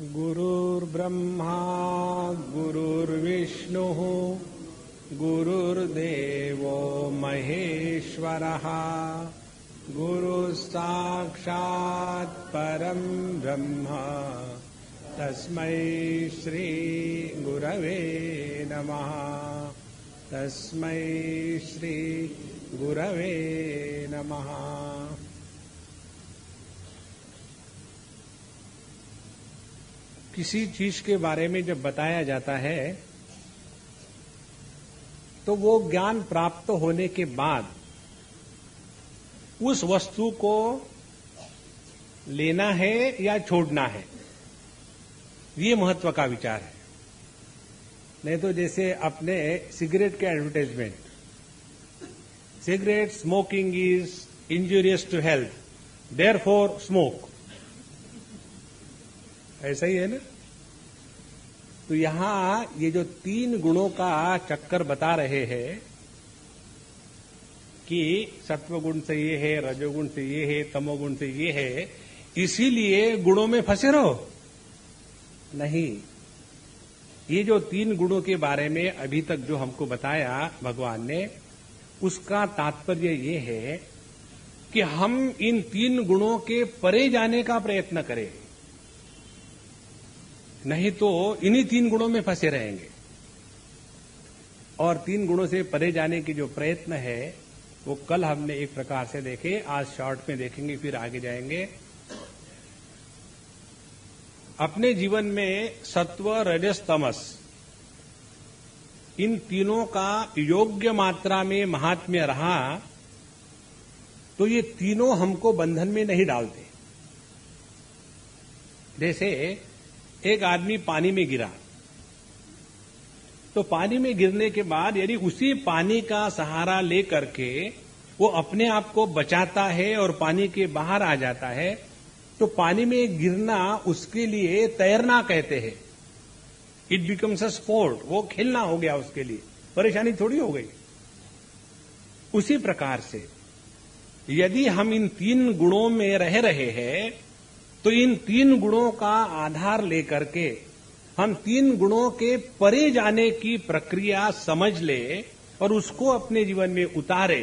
गुरुर्ब्रह्मा गुरुर्विष्णुः गुरुर्देवो महेश्वरः गुरुसाक्षात् परं ब्रह्म तस्मै श्री गुरवे नमः। तस्मै श्री गुरवे नमः। किसी चीज के बारे में जब बताया जाता है तो वो ज्ञान प्राप्त होने के बाद उस वस्तु को लेना है या छोड़ना है, ये महत्व का विचार है। नहीं तो जैसे अपने सिगरेट के advertisement, cigarette smoking is injurious to health, therefore smoke, ऐसा ही है ना। तो यहां ये जो तीन गुणों का चक्कर बता रहे हैं कि सत्वगुण से ये है, रजोगुण से ये है, तमोगुण से ये है, इसीलिए गुणों में फंसे रहो, नहीं। ये जो तीन गुणों के बारे में अभी तक जो हमको बताया भगवान ने, उसका तात्पर्य ये है कि हम इन तीन गुणों के परे जाने का प्रयत्न करें, नहीं तो इन्हीं तीन गुणों में फंसे रहेंगे। और तीन गुणों से परे जाने की जो प्रयत्न है वो कल हमने एक प्रकार से देखे, आज शॉर्ट में देखेंगे, फिर आगे जाएंगे। अपने जीवन में सत्व, रजस, तमस, इन तीनों का योग्य मात्रा में महात्म्य रहा तो ये तीनों हमको बंधन में नहीं डालते। जैसे एक आदमी पानी में गिरा, तो पानी में गिरने के बाद यदि उसी पानी का सहारा लेकर के वो अपने आप को बचाता है और पानी के बाहर आ जाता है, तो पानी में गिरना उसके लिए तैरना कहते हैं। इट बिकम्स अ स्पोर्ट, वो खेलना हो गया उसके लिए, परेशानी थोड़ी हो गई। उसी प्रकार से यदि हम इन तीन गुणों में रह रहे हैं तो इन तीन गुणों का आधार लेकर के हम तीन गुणों के परे जाने की प्रक्रिया समझ ले और उसको अपने जीवन में उतारे,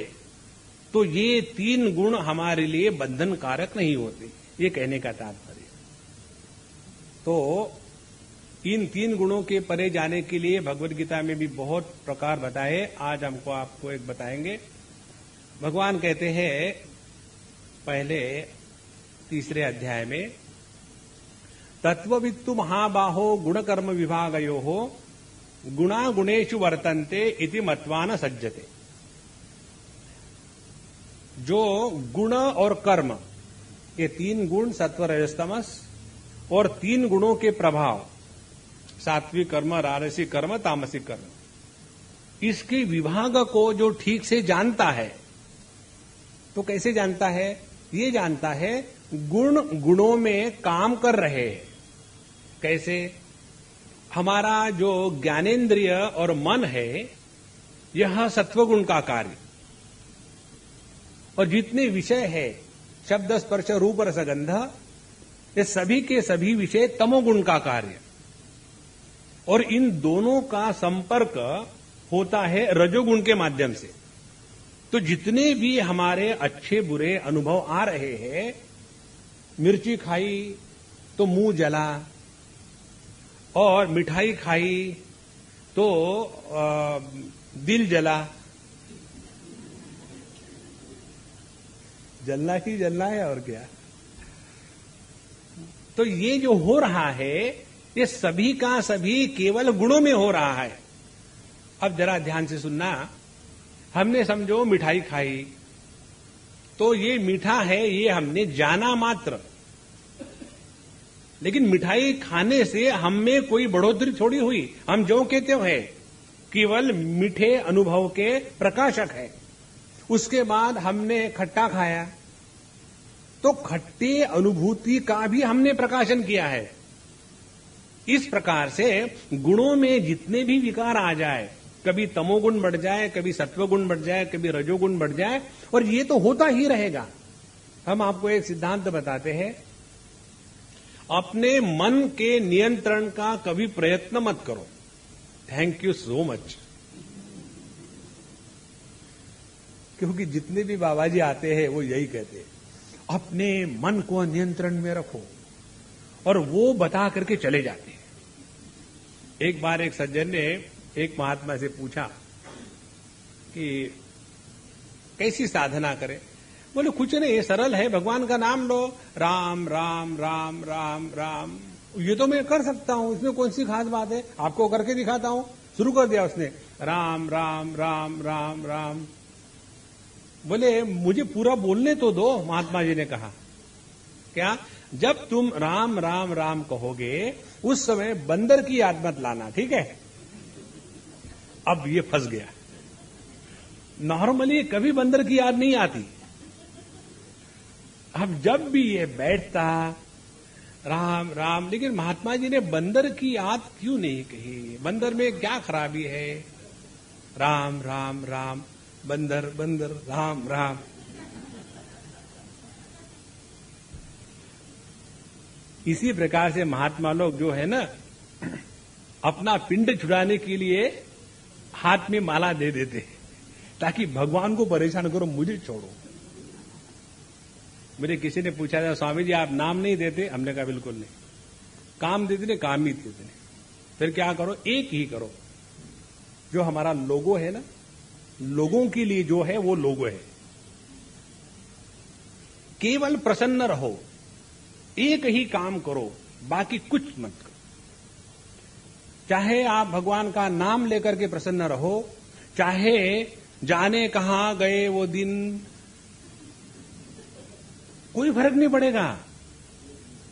तो ये तीन गुण हमारे लिए बंधन कारक नहीं होते, ये कहने का तात्पर्य। तो इन तीन गुणों के परे जाने के लिए भगवद गीता में भी बहुत प्रकार बताए, आज हमको आपको एक बताएंगे। भगवान कहते हैं पहले तीसरे अध्याय में, तत्ववित्तु महाबाहो गुणकर्म विभागयोः गुणा गुणेषु वर्तन्ते इति मत्वा न सज्जते। जो गुण और कर्म, ये तीन गुण सत्व रजस तमस, और तीन गुणों के प्रभाव सात्विक कर्म, राजसिक कर्म, तामसिक कर्म, इसके विभाग को जो ठीक से जानता है, तो कैसे जानता है? ये जानता है गुण गुणों में काम कर रहे हैं। कैसे? हमारा जो ज्ञानेन्द्रिय और मन है, यह सत्वगुण का कार्य, और जितने विषय है शब्द, स्पर्श, रूप, रसगंध, ये सभी के सभी विषय तमोगुण का कार्य, और इन दोनों का संपर्क होता है रजोगुण के माध्यम से। तो जितने भी हमारे अच्छे बुरे अनुभव आ रहे हैं, मिर्ची खाई तो मुंह जला, और मिठाई खाई तो दिल जला, जलना ही जलना है और क्या। तो ये जो हो रहा है, ये सभी का सभी केवल गुणों में हो रहा है। अब जरा ध्यान से सुनना। हमने समझो मिठाई खाई, तो ये मीठा है, ये हमने जाना मात्र, लेकिन मिठाई खाने से हम में कोई बढ़ोतरी थोड़ी हुई। हम जो कहते हैं केवल मीठे अनुभव के प्रकाशक है। उसके बाद हमने खट्टा खाया, तो खट्टे अनुभूति का भी हमने प्रकाशन किया है। इस प्रकार से गुणों में जितने भी विकार आ जाए, कभी तमोगुण बढ़ जाए, कभी सत्वगुण बढ़ जाए, कभी रजोगुण बढ़ जाए, और ये तो होता ही रहेगा। हम आपको एक सिद्धांत बताते हैं, अपने मन के नियंत्रण का कभी प्रयत्न मत करो। Thank you so much. क्योंकि जितने भी बाबा जी आते हैं वो यही कहते हैं, अपने मन को नियंत्रण में रखो, और वो बता करके चले जाते हैं। एक बार एक सज्जन ने एक महात्मा से पूछा कि कैसी साधना करें। बोले कुछ नहीं, ये सरल है, भगवान का नाम लो, राम राम राम राम राम। ये तो मैं कर सकता हूं, इसमें कौन सी खास बात है, आपको करके दिखाता हूं। शुरू कर दिया उसने, राम राम राम राम राम। बोले मुझे पूरा बोलने तो दो। महात्मा जी ने कहा, क्या? जब तुम राम राम राम कहोगे उस समय बंदर की याद मत लाना, ठीक है? अब ये फंस गया। नॉर्मली कभी बंदर की याद नहीं आती। अब जब भी ये बैठता राम राम, लेकिन महात्मा जी ने बंदर की याद क्यों नहीं कही? बंदर में क्या खराबी है? राम राम राम, बंदर बंदर, राम राम। इसी प्रकार से महात्मा लोग जो है ना, अपना पिंड छुड़ाने के लिए हाथ में माला दे देते हैं, ताकि भगवान को परेशान करो, मुझे छोड़ो। मुझे किसी ने पूछा था, स्वामी जी आप नाम नहीं देते? हमने कहा बिल्कुल नहीं। काम देते ने, काम ही देते ने। फिर क्या करो? एक ही करो। जो हमारा लोगो है ना, लोगों के लिए जो है वो लोगो है। केवल प्रसन्न रहो, एक ही काम करो, बाकी कुछ मत करो। चाहे आप भगवान का नाम लेकर के प्रसन्न रहो, चाहे जाने कहां गए वो दिन, कोई फर्क नहीं पड़ेगा।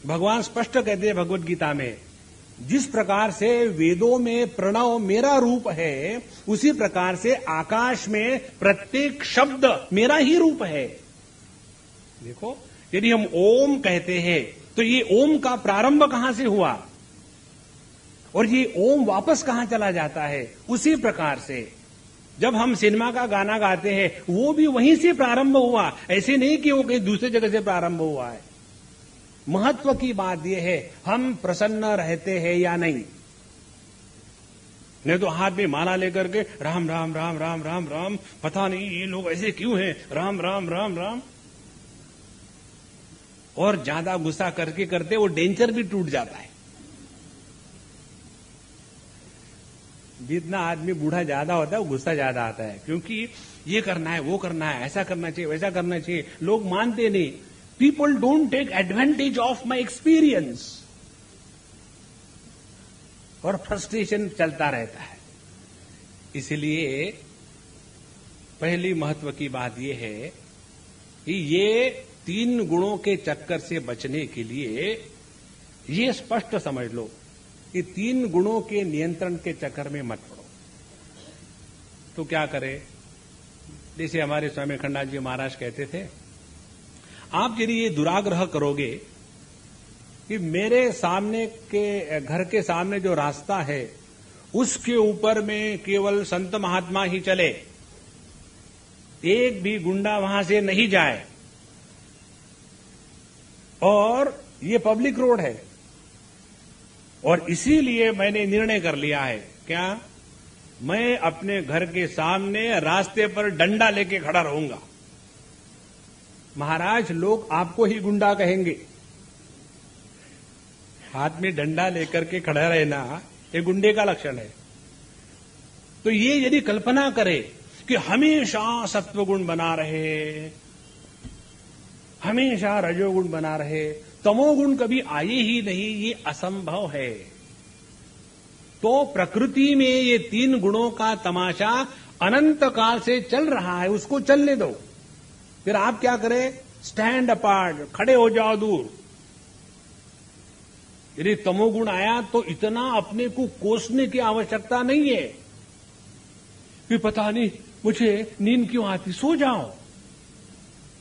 भगवान स्पष्ट कहते हैं भगवत गीता में, जिस प्रकार से वेदों में प्रणव मेरा रूप है, उसी प्रकार से आकाश में प्रत्येक शब्द मेरा ही रूप है। देखो, यदि हम ओम कहते हैं तो ये ओम का प्रारंभ कहां से हुआ और ये ओम वापस कहां चला जाता है? उसी प्रकार से जब हम सिनेमा का गाना गाते हैं, वो भी वहीं से प्रारंभ हुआ, ऐसे नहीं कि वो कहीं दूसरी जगह से प्रारंभ हुआ है। महत्व की बात यह है, हम प्रसन्न रहते हैं या नहीं। नहीं तो हाथ में माला लेकर के राम राम राम राम राम राम, पता नहीं ये लोग ऐसे क्यों हैं, राम राम राम राम। और ज्यादा गुस्सा करके करते वो डेंचर भी टूट जाता है। जितना आदमी बूढ़ा ज्यादा होता है वो गुस्सा ज्यादा आता है, क्योंकि ये करना है, वो करना है, ऐसा करना चाहिए, वैसा करना चाहिए। लोग मानते नहीं। People don't take advantage of my experience, और फ्रस्ट्रेशन चलता रहता है। इसलिए पहली महत्व की बात यह है कि ये 3 गुणों के चक्कर से बचने के लिए ये स्पष्ट समझ लो कि 3 गुणों के नियंत्रण के चक्कर में मत पड़ो। तो क्या करें? जैसे हमारे स्वामी खंडात जी महाराज कहते थे, आप यदि ये दुराग्रह करोगे कि मेरे सामने के घर के सामने जो रास्ता है उसके ऊपर में केवल संत महात्मा ही चले, एक भी गुंडा वहां से नहीं जाए, और ये पब्लिक रोड है, और इसीलिए मैंने निर्णय कर लिया है, क्या? मैं अपने घर के सामने रास्ते पर डंडा लेके खड़ा रहूंगा। महाराज, लोग आपको ही गुंडा कहेंगे। हाथ में डंडा लेकर के खड़ा रहना ये गुंडे का लक्षण है। तो ये यदि कल्पना करे कि हमेशा सत्वगुण बना रहे, हमेशा रजोगुण बना रहे, तमोगुण कभी आए ही नहीं, ये असंभव है। तो प्रकृति में ये 3 गुणों का तमाशा अनंत काल से चल रहा है, उसको चलने दो। फिर आप क्या करें? स्टैंड अपार्ट, खड़े हो जाओ दूर। यदि तमोगुण आया तो इतना अपने को कोसने की आवश्यकता नहीं है कि पता नहीं मुझे नींद क्यों आती, सो जाओ।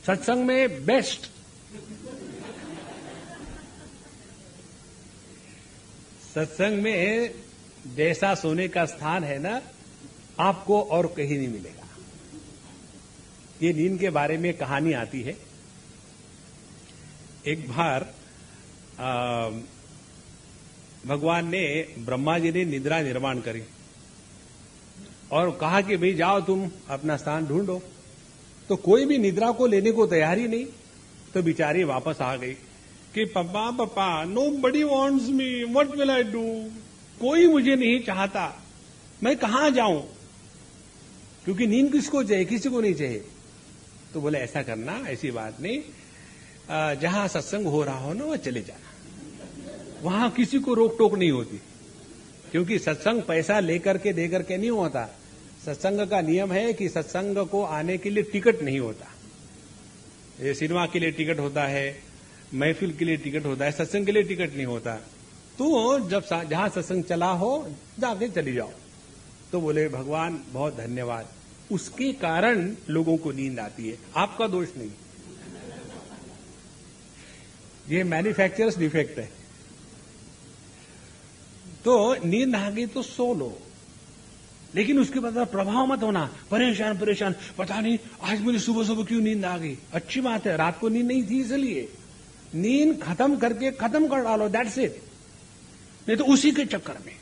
सत्संग में बेस्ट। सत्संग में जैसा सोने का स्थान है ना, आपको और कहीं नहीं मिलेगा। ये नींद के बारे में कहानी आती है। एक बार भगवान ने ब्रह्मा जी ने निद्रा निर्माण करी और कहा कि भाई जाओ तुम अपना स्थान ढूंढो। तो कोई भी निद्रा को लेने को तैयार ही नहीं। तो बेचारी वापस आ गई कि पापा पापा nobody wants me, what will I do. कोई मुझे नहीं चाहता, मैं कहां जाऊं, क्योंकि नींद किसको चाहिए, किसी को नहीं चाहिए। तो बोले ऐसा करना, ऐसी बात नहीं, जहां सत्संग हो रहा हो ना वह चले जाना, वहां किसी को रोक टोक नहीं होती। क्योंकि सत्संग पैसा लेकर के दे करके नहीं होता। सत्संग का नियम है कि सत्संग को आने के लिए टिकट नहीं होता। ये सिनेमा के लिए टिकट होता है, महफिल के लिए टिकट होता है, सत्संग के लिए टिकट नहीं होता। तो जब जहां सत्संग चला हो जाके चली जाओ। तो बोले भगवान बहुत धन्यवाद, उसके कारण लोगों को नींद आती है, आपका दोष नहीं, ये मैन्युफैक्चरर्स डिफेक्ट है। तो नींद आ गई तो सो लो, लेकिन उसके बाद प्रभाव मत होना, परेशान परेशान, पता नहीं आज मुझे सुबह सुबह क्यों नींद आ गई। अच्छी बात है, रात को नींद नहीं थी इसलिए नींद खत्म करके खत्म कर डालो, दैट्स इट। नहीं तो उसी के चक्कर में,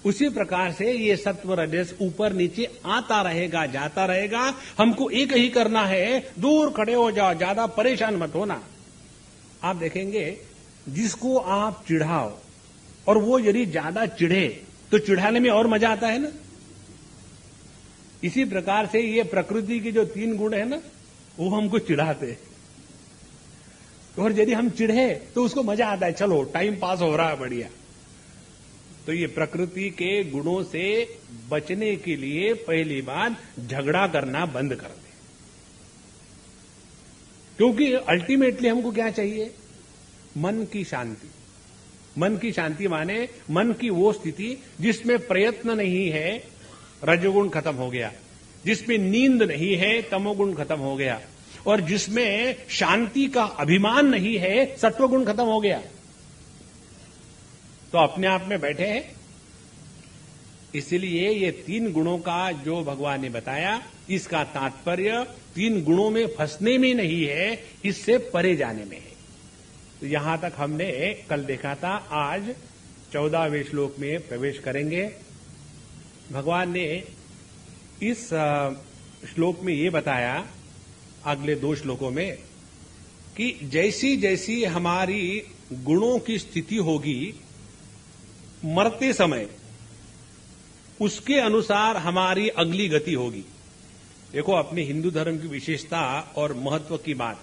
उसी प्रकार से ये सत्व रजस ऊपर नीचे आता रहेगा, जाता रहेगा। हमको एक ही करना है, दूर खड़े हो जाओ, ज्यादा परेशान मत होना। आप देखेंगे जिसको आप चिढ़ाओ और वो यदि ज्यादा चिढ़े तो चिढ़ाने में और मजा आता है ना। इसी प्रकार से ये प्रकृति के जो 3 गुण है ना, वो हमको चिढ़ाते हैं, और यदि हम चिढ़े तो उसको मजा आता है, चलो टाइम पास हो रहा है बढ़िया। तो ये प्रकृति के गुणों से बचने के लिए पहली बात झगड़ा करना बंद कर दे। क्योंकि अल्टीमेटली हमको क्या चाहिए, मन की शांति। मन की शांति माने मन की वो स्थिति जिसमें प्रयत्न नहीं है, रजोगुण खत्म हो गया, जिसमें नींद नहीं है, तमोगुण खत्म हो गया, और जिसमें शांति का अभिमान नहीं है, सत्वगुण खत्म हो गया। तो अपने आप में बैठे हैं। इसलिए ये 3 गुणों का जो भगवान ने बताया, इसका तात्पर्य 3 गुणों में फंसने में नहीं है, इससे परे जाने में है। तो यहां तक हमने कल देखा था। आज 14वें श्लोक में प्रवेश करेंगे। भगवान ने इस श्लोक में ये बताया, अगले 2 श्लोकों में, कि जैसी जैसी हमारी गुणों की स्थिति होगी मरते समय, उसके अनुसार हमारी अगली गति होगी। देखो, अपने हिंदू धर्म की विशेषता और महत्व की बात,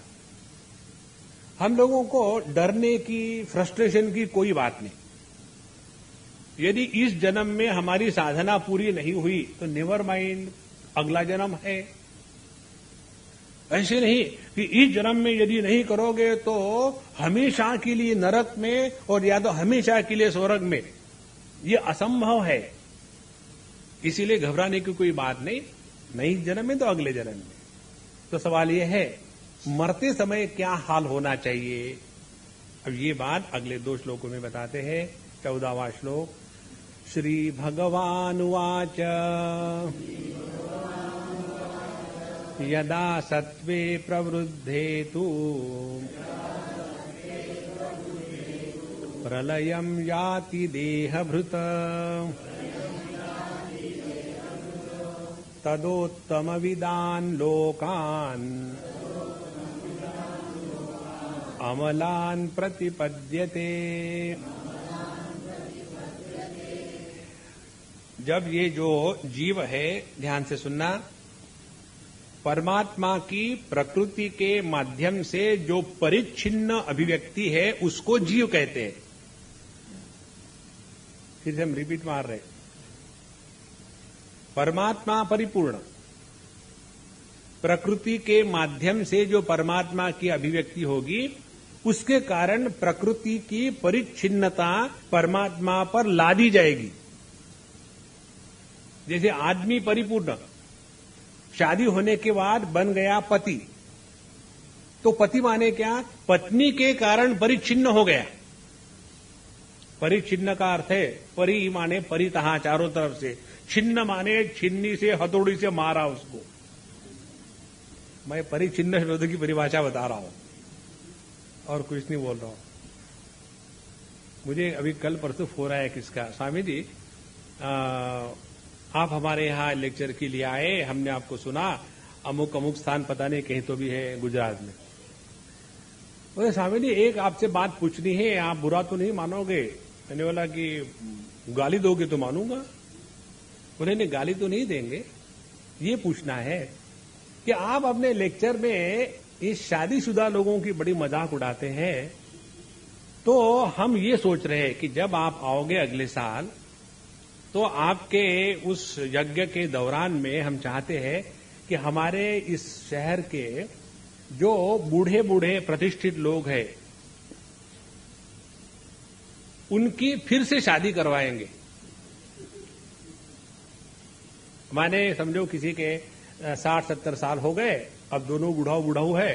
हम लोगों को डरने की, फ्रस्ट्रेशन की कोई बात नहीं। यदि इस जन्म में हमारी साधना पूरी नहीं हुई तो नेवर माइंड, अगला जन्म है। ऐसे नहीं कि इस जन्म में यदि नहीं करोगे तो हमेशा के लिए नरक में और या तो हमेशा के लिए स्वर्ग में, ये असंभव है। इसीलिए घबराने की कोई बात नहीं, नहीं जन्म में तो अगले जन्म में। तो सवाल यह है, मरते समय क्या हाल होना चाहिए। अब ये बात अगले 2 श्लोकों में बताते हैं। 14वां श्लोक, श्री भगवानुवाच यदा सत्वे प्रवृद्धे तु प्रलयं याति देहभृत तदोत्तमविदान् लोकान् अमलान् प्रतिपद्यते। जब ये जो जीव है, ध्यान से सुनना, परमात्मा की प्रकृति के माध्यम से जो परिच्छिन्न अभिव्यक्ति है उसको जीव कहते हैं। फिर से हम रिपीट मार रहे, परमात्मा परिपूर्ण, प्रकृति के माध्यम से जो परमात्मा की अभिव्यक्ति होगी उसके कारण प्रकृति की परिच्छिन्नता परमात्मा पर लादी जाएगी। जैसे आदमी परिपूर्ण, शादी होने के बाद बन गया पति, तो पति माने क्या, पत्नी के कारण परिच्छिन्न हो गया। परिच्छिन्न का अर्थ है, परि माने परितहा, चारों तरफ से, छिन्न माने छिन्नी से, हथौड़ी से मारा उसको। मैं परिच्छिन्न शब्द की परिभाषा बता रहा हूं। और कुछ नहीं बोल रहा हूं। मुझे अभी कल परसों फोन आया किसका, स्वामी जी आप हमारे यहाँ लेक्चर के लिए आए, हमने आपको सुना, अमुक अमुक स्थान पता नहीं कहीं तो भी है गुजरात में। बोले स्वामी जी एक आपसे बात पूछनी है, आप बुरा तो नहीं मानोगे? मैंने बोला कि गाली दोगे तो मानूंगा। बोले नहीं गाली तो नहीं देंगे, ये पूछना है कि आप अपने लेक्चर में इस शादीशुदा लोगों की बड़ी मजाक उड़ाते हैं, तो हम ये सोच रहे हैं कि जब आप आओगे अगले साल तो आपके उस यज्ञ के दौरान में हम चाहते हैं कि हमारे इस शहर के जो बूढ़े बूढ़े प्रतिष्ठित लोग हैं उनकी फिर से शादी करवाएंगे। माने समझो किसी के 60-70 साल हो गए, अब दोनों बुढ़ाऊ बुढ़ाऊ है,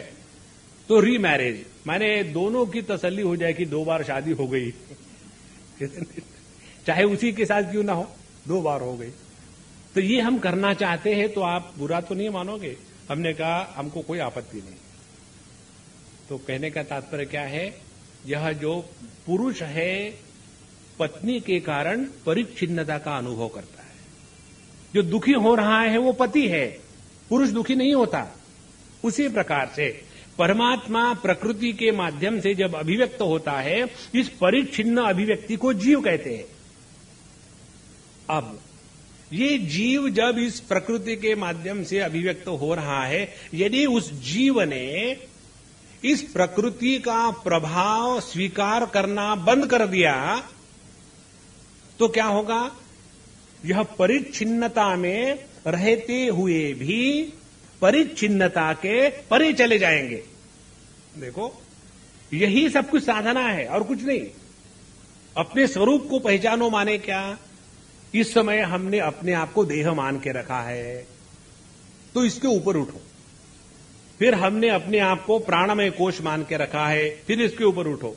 तो रीमैरिज, माने दोनों की तसल्ली हो जाए कि 2 बार शादी हो गई चाहे उसी के साथ क्यों ना हो, 2 बार हो गई। तो ये हम करना चाहते हैं, तो आप बुरा तो नहीं मानोगे? हमने कहा हमको कोई आपत्ति नहीं। तो कहने का तात्पर्य क्या है, यह जो पुरुष है पत्नी के कारण परिच्छिन्नता का अनुभव करता है। जो दुखी हो रहा है वो पति है, पुरुष दुखी नहीं होता। उसी प्रकार से परमात्मा प्रकृति के माध्यम से जब अभिव्यक्त होता है, इस परिच्छिन्न अभिव्यक्ति को जीव कहते हैं। अब ये जीव जब इस प्रकृति के माध्यम से अभिव्यक्त हो रहा है, यदि उस जीव ने इस प्रकृति का प्रभाव स्वीकार करना बंद कर दिया तो क्या होगा? यह परिच्छिन्नता में रहते हुए भी परिच्छिन्नता के परे चले जाएंगे। देखो यही सब कुछ साधना है और कुछ नहीं। अपने स्वरूप को पहचानो माने क्या? इस समय हमने अपने आप को देह मान के रखा है, तो इसके ऊपर उठो। फिर हमने अपने आप को प्राणमय कोश मान के रखा है, फिर इसके ऊपर उठो।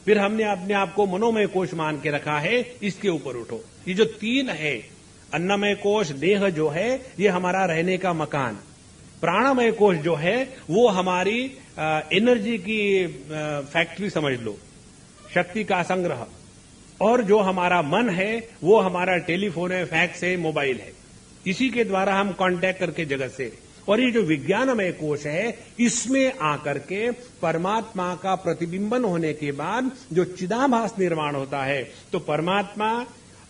फिर हमने अपने आप को मनोमय कोश मान के रखा है, इसके ऊपर उठो। ये जो 3 है, अन्नमय कोश देह जो है ये हमारा रहने का मकान, प्राणमय कोश जो है वो हमारी एनर्जी की फैक्ट्री समझ लो, शक्ति का संग्रह, और जो हमारा मन है वो हमारा टेलीफोन है, फैक्स है, मोबाइल है। इसी के द्वारा हम कांटेक्ट करके जगत से, और ये जो विज्ञानमय कोश है इसमें आकर के परमात्मा का प्रतिबिंबन होने के बाद जो चिदाभास निर्माण होता है, तो परमात्मा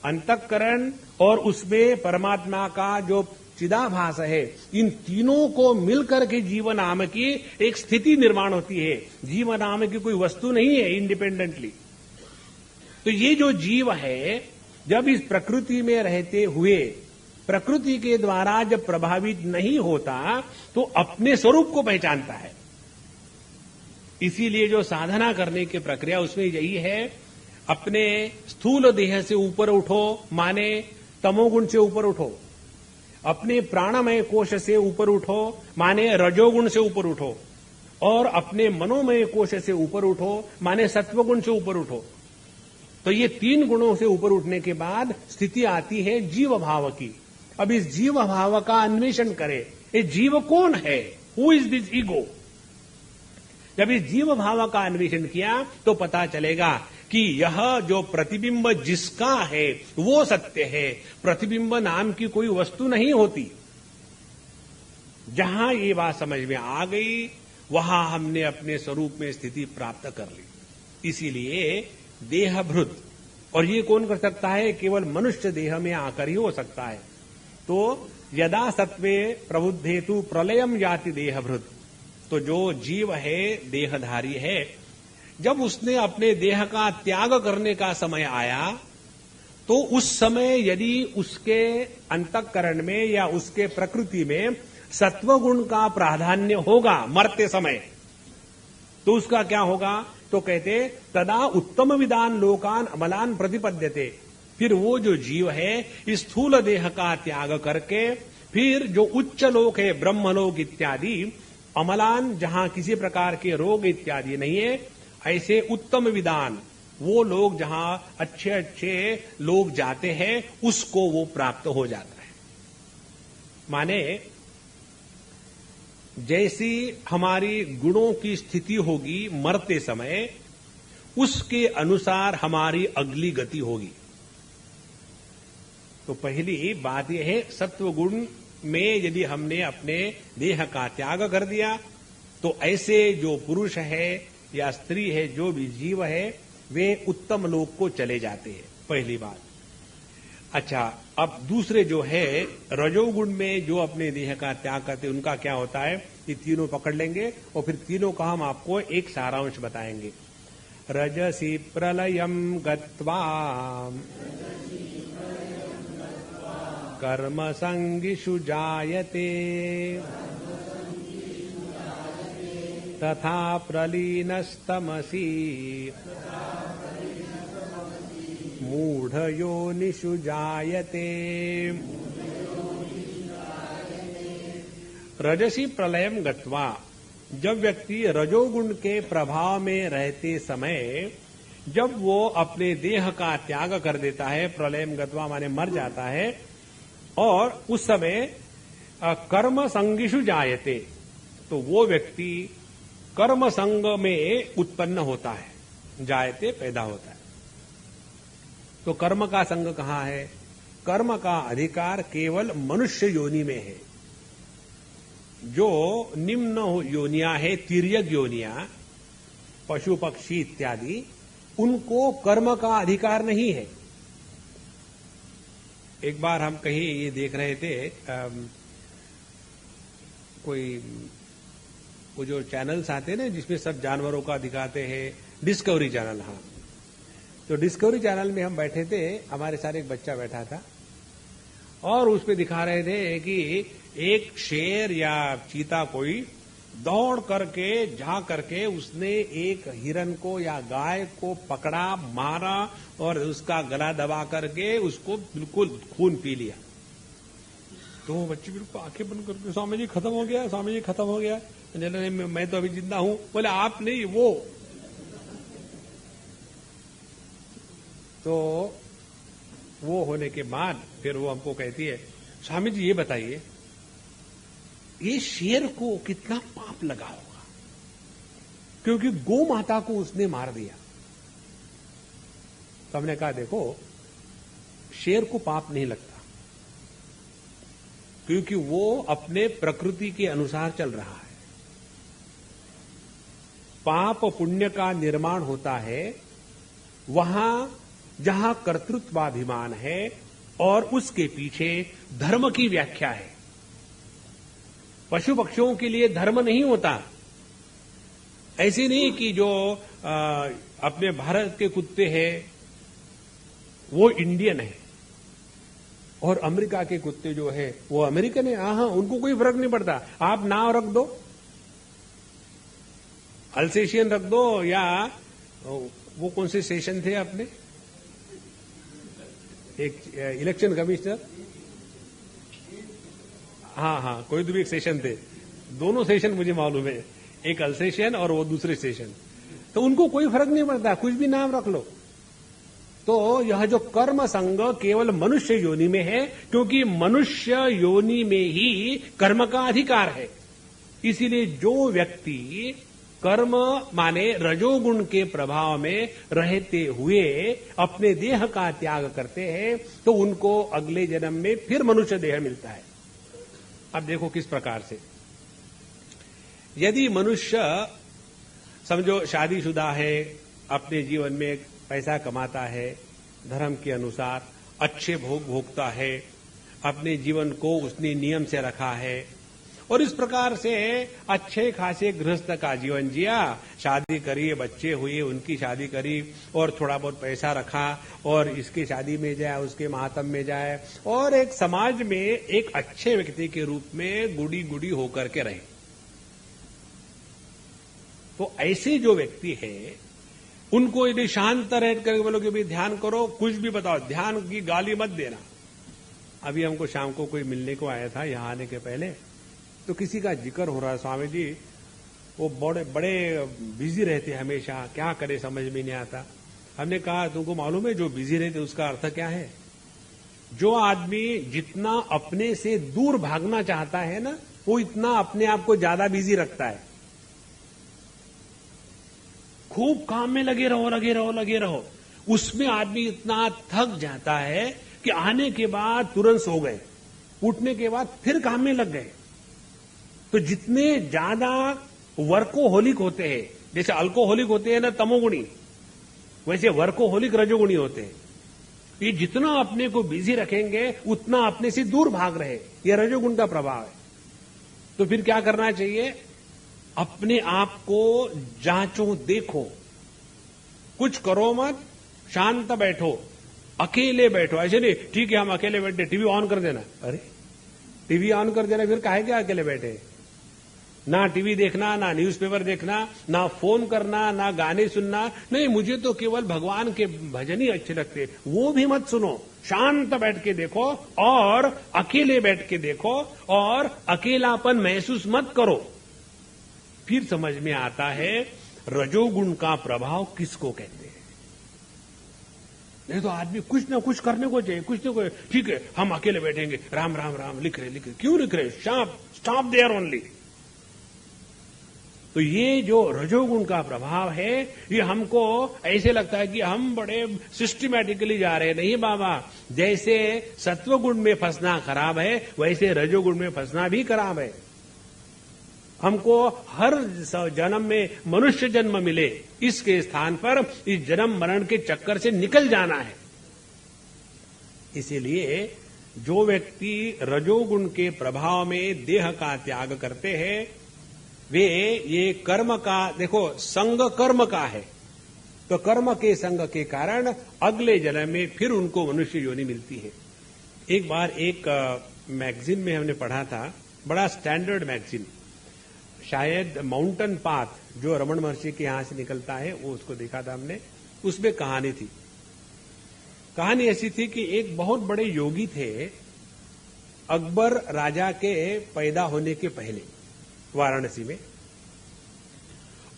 अंतःकरण और उसमें परमात्मा का जो चिदाभास है, इन तीनों को मिलकर के जीवन नाम की एक स्थिति निर्माण होती है। जीवन नाम की कोई वस्तु नहीं है इंडिपेंडेंटली। तो ये जो जीव है जब इस प्रकृति में रहते हुए प्रकृति के द्वारा जब प्रभावित नहीं होता तो अपने स्वरूप को पहचानता है। इसीलिए जो साधना करने की प्रक्रिया उसमें यही है, अपने स्थूल देह से ऊपर उठो माने तमोगुण से ऊपर उठो, अपने प्राणमय कोश से ऊपर उठो माने रजोगुण से ऊपर उठो, और अपने मनोमय कोश से ऊपर उठो माने सत्वगुण से ऊपर उठो। तो ये 3 गुणों से ऊपर उठने के बाद स्थिति आती है जीव भाव की। अब इस जीव भाव का अन्वेषण करें, ये जीव कौन है, हु इज दिस ईगो। जब इस जीव भाव का अन्वेषण किया तो पता चलेगा कि यह जो प्रतिबिंब जिसका है वो सत्य है, प्रतिबिंब नाम की कोई वस्तु नहीं होती। जहां ये बात समझ में आ गई वहां हमने अपने स्वरूप में स्थिति प्राप्त कर ली। इसीलिए देहभृत, और ये कौन कर सकता है? केवल मनुष्य देह में आकर ही हो सकता है। तो यदा सत्वे प्रबुद्धेतु प्रलयम याति देहभृत, तो जो जीव है देहधारी है, जब उसने अपने देह का त्याग करने का समय आया तो उस समय यदि उसके अंतःकरण में या उसके प्रकृति में सत्वगुण का प्राधान्य होगा मरते समय, तो उसका क्या होगा? तो कहते तदा उत्तम विदान लोकान अमलान प्रतिपद्यते। फिर वो जो जीव है इस स्थूल देह का त्याग करके फिर जो उच्च लोक है ब्रह्मलोक इत्यादि, अमलान जहां किसी प्रकार के रोग इत्यादि नहीं है, ऐसे उत्तम विदान वो लोग जहां अच्छे अच्छे लोग जाते हैं उसको वो प्राप्त हो जाता है। माने जैसी हमारी गुणों की स्थिति होगी मरते समय, उसके अनुसार हमारी अगली गति होगी। तो पहली बात यह है, सत्व गुण में यदि हमने अपने देह का त्याग कर दिया तो ऐसे जो पुरुष है या स्त्री है, जो भी जीव है, वे उत्तम लोक को चले जाते हैं, पहली बात। अच्छा, अब दूसरे जो है रजोगुण में जो अपने देह का त्याग करते हैं, उनका क्या होता है, ये तीनों पकड़ लेंगे और फिर तीनों का हम आपको एक सारांश बताएंगे। रजसी प्रलयम गत्वा कर्म संगिषु जायते तथा प्रलीनस्तमसि मूढ़योनिषु जायते। रजसी प्रलयम गत्वा, जब व्यक्ति रजोगुण के प्रभाव में रहते समय जब वो अपने देह का त्याग कर देता है, प्रलयम गत्वा माने मर जाता है, और उस समय कर्म संगिषु जायते, तो वो व्यक्ति कर्म संग में उत्पन्न होता है, जायते पैदा होता है। तो कर्म का संग कहां है? कर्म का अधिकार केवल मनुष्य योनि में है। जो निम्न योनियां है, तिर्यक योनियां, पशु पक्षी इत्यादि, उनको कर्म का अधिकार नहीं है। एक बार हम कहीं ये देख रहे थे, कोई वो जो चैनल्स आते हैं ना जिसमें सब जानवरों का दिखाते हैं, डिस्कवरी चैनल, हाँ, तो डिस्कवरी चैनल में हम बैठे थे, हमारे साथ एक बच्चा बैठा था और उस पे दिखा रहे थे कि एक शेर या चीता कोई दौड़ करके जा करके उसने एक हिरन को या गाय को पकड़ा, मारा और उसका गला दबा करके उसको बिल्कुल खून पी लिया। तो वो बच्चे बिल्कुल आंखें बंद करके, स्वामी जी खत्म हो गया, स्वामी जी खत्म हो गया। मैं तो अभी जिंदा हूं। बोले आप नहीं, वो। तो वो होने के बाद फिर वो हमको कहती है, स्वामी जी ये बताइए, ये शेर को कितना पाप लगा होगा, क्योंकि गौ माता को उसने मार दिया। तो हमने कहा देखो, शेर को पाप नहीं लगता, क्योंकि वो अपने प्रकृति के अनुसार चल रहा है। पाप पुण्य का निर्माण होता है वहां जहां कर्तृत्वाभिमान है और उसके पीछे धर्म की व्याख्या है। पशु पक्षियों के लिए धर्म नहीं होता। ऐसे नहीं कि जो अपने भारत के कुत्ते हैं वो इंडियन है और अमेरिका के कुत्ते जो है वो अमेरिकन है। हाँ, उनको कोई फर्क नहीं पड़ता। आप नाम रख दो, अल्सेशियन रख दो, या वो कौन से सेशन थे अपने, एक इलेक्शन कमिश्नर, हाँ, कोई तो भी एक सेशन थे, दोनों सेशन मुझे मालूम है, एक अल्सेशियन और वो दूसरे सेशन। तो उनको कोई फर्क नहीं पड़ता, कुछ भी नाम रख लो। तो यह जो कर्म संग केवल मनुष्य योनि में है, क्योंकि मनुष्य योनि में ही कर्म का अधिकार है। इसीलिए जो व्यक्ति कर्म माने रजोगुण के प्रभाव में रहते हुए अपने देह का त्याग करते हैं, तो उनको अगले जन्म में फिर मनुष्य देह मिलता है। अब देखो किस प्रकार से, यदि मनुष्य समझो शादीशुदा है, अपने जीवन में पैसा कमाता है, धर्म के अनुसार अच्छे भोग भोगता है, अपने जीवन को उसने नियम से रखा है और इस प्रकार से अच्छे खासे गृहस्थ का जीवन जिया, शादी करी, बच्चे हुए, उनकी शादी करी और थोड़ा बहुत पैसा रखा और इसकी शादी में जाए, उसके मातम में जाए और एक समाज में एक अच्छे व्यक्ति के रूप में गुड़ी गुड़ी होकर के रहे। तो ऐसे जो व्यक्ति है उनको यदि शांत रह करके बोलो कि भाई ध्यान करो, कुछ भी बताओ, ध्यान की गाली मत देना। अभी हमको शाम को कोई मिलने को आया था यहां आने के पहले, तो किसी का जिक्र हो रहा है, स्वामी जी वो बड़े बड़े बिजी रहते हमेशा, क्या करे समझ में नहीं आता। हमने कहा तुमको मालूम है जो बिजी रहते उसका अर्थ क्या है? जो आदमी जितना अपने से दूर भागना चाहता है ना, वो इतना अपने आप को ज्यादा बिजी रखता है। खूब काम में लगे रहो लगे रहो लगे रहो, उसमें आदमी इतना थक जाता है कि आने के बाद तुरंत सो गए, उठने के बाद फिर काम में लग गए। तो जितने ज्यादा वर्कोहोलिक होते हैं, जैसे अल्कोहोलिक होते हैं ना तमोगुणी, वैसे वर्कोहोलिक रजोगुणी होते हैं। ये जितना अपने को बिजी रखेंगे उतना अपने से दूर भाग रहे, ये रजोगुण का प्रभाव है। तो फिर क्या करना चाहिए? अपने आप को जांचो, देखो, कुछ करो मत, शांत बैठो, अकेले बैठो। ऐसे नहीं ठीक है हम अकेले बैठे, टीवी ऑन कर देना। अरे टीवी ऑन कर देना, फिर काहे क्या अकेले बैठे? ना टीवी देखना, ना न्यूज़पेपर देखना, ना फोन करना, ना गाने सुनना। नहीं, मुझे तो केवल भगवान के भजन ही अच्छे लगते, वो भी मत सुनो। शांत बैठ के देखो और अकेले बैठ के देखो और अकेलापन महसूस मत करो। फिर समझ में आता है रजोगुण का प्रभाव किसको कहते हैं। नहीं तो आदमी कुछ ना कुछ करने को चाहिए, कुछ ना कुछ। ठीक है हम अकेले बैठेंगे, राम राम राम लिख रहे। क्यों लिख रहे? Stop there only. तो ये जो रजोगुण का प्रभाव है, ये हमको ऐसे लगता है कि हम बड़े सिस्टमैटिकली जा रहे हैं। नहीं बाबा, जैसे सत्वगुण में फंसना खराब है, वैसे रजोगुण में फंसना भी खराब है। हमको हर जन्म में मनुष्य जन्म मिले, इसके स्थान पर इस जन्म मरण के चक्कर से निकल जाना है। इसीलिए जो व्यक्ति रजोगुण के प्रभाव में देह का त्याग करते हैं, वे ये कर्म का, देखो संग कर्म का है, तो कर्म के संग के कारण अगले जन्म में फिर उनको मनुष्य योनि मिलती है। एक बार एक मैगजीन में हमने पढ़ा था, बड़ा स्टैंडर्ड मैगजीन, शायद माउंटेन पाथ जो रमन महर्षि के यहां से निकलता है, वो उसको देखा था हमने। उसमें कहानी थी। कहानी ऐसी थी कि एक बहुत बड़े योगी थे, अकबर राजा के पैदा होने के पहले, वाराणसी में,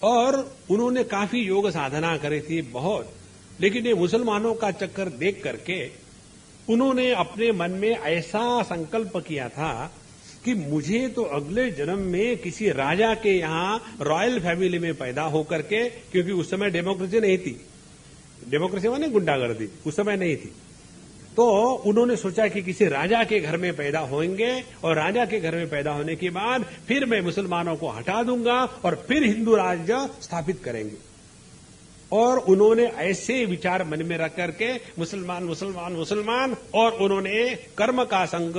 और उन्होंने काफी योग साधना करी थी बहुत। लेकिन ये मुसलमानों का चक्कर देख करके उन्होंने अपने मन में ऐसा संकल्प किया था कि मुझे तो अगले जन्म में किसी राजा के यहां रॉयल फैमिली में पैदा होकर के, क्योंकि उस समय डेमोक्रेसी नहीं थी, डेमोक्रेसी माने गुंडागर्दी उस समय नहीं थी, तो उन्होंने सोचा कि किसी राजा के घर में पैदा होंगे और राजा के घर में पैदा होने के बाद फिर मैं मुसलमानों को हटा दूंगा और फिर हिंदू राज्य स्थापित करेंगे। और उन्होंने ऐसे विचार मन में रख करके मुसलमान मुसलमान मुसलमान, और उन्होंने कर्म का संग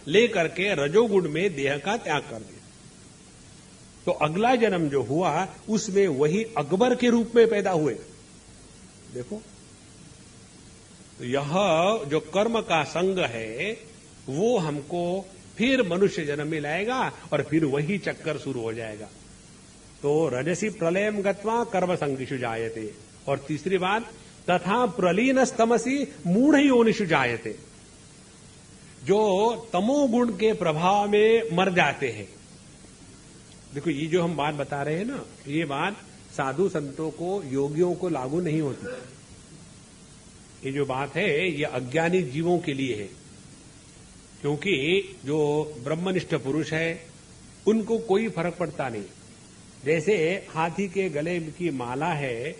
लेकर के रजोगुण में देह का त्याग कर दिया। तो अगला जन्म जो हुआ उसमें वही अकबर के रूप में पैदा हुए। देखो, तो यह जो कर्म का संग है वो हमको फिर मनुष्य जन्म में लाएगा और फिर वही चक्कर शुरू हो जाएगा। तो रजसी प्रलयम गत्वा कर्म संगिषु जायते। और तीसरी बात, तथा प्रलीनस्तमसी मूढ़ योनिषु जायते। जो तमोगुण के प्रभाव में मर जाते हैं। देखो, ये जो हम बात बता रहे हैं ना, ये बात साधु संतों को, योगियों को लागू नहीं होती। ये जो बात है ये अज्ञानी जीवों के लिए है, क्योंकि जो ब्रह्मनिष्ठ पुरुष है उनको कोई फर्क पड़ता नहीं। जैसे हाथी के गले की माला है,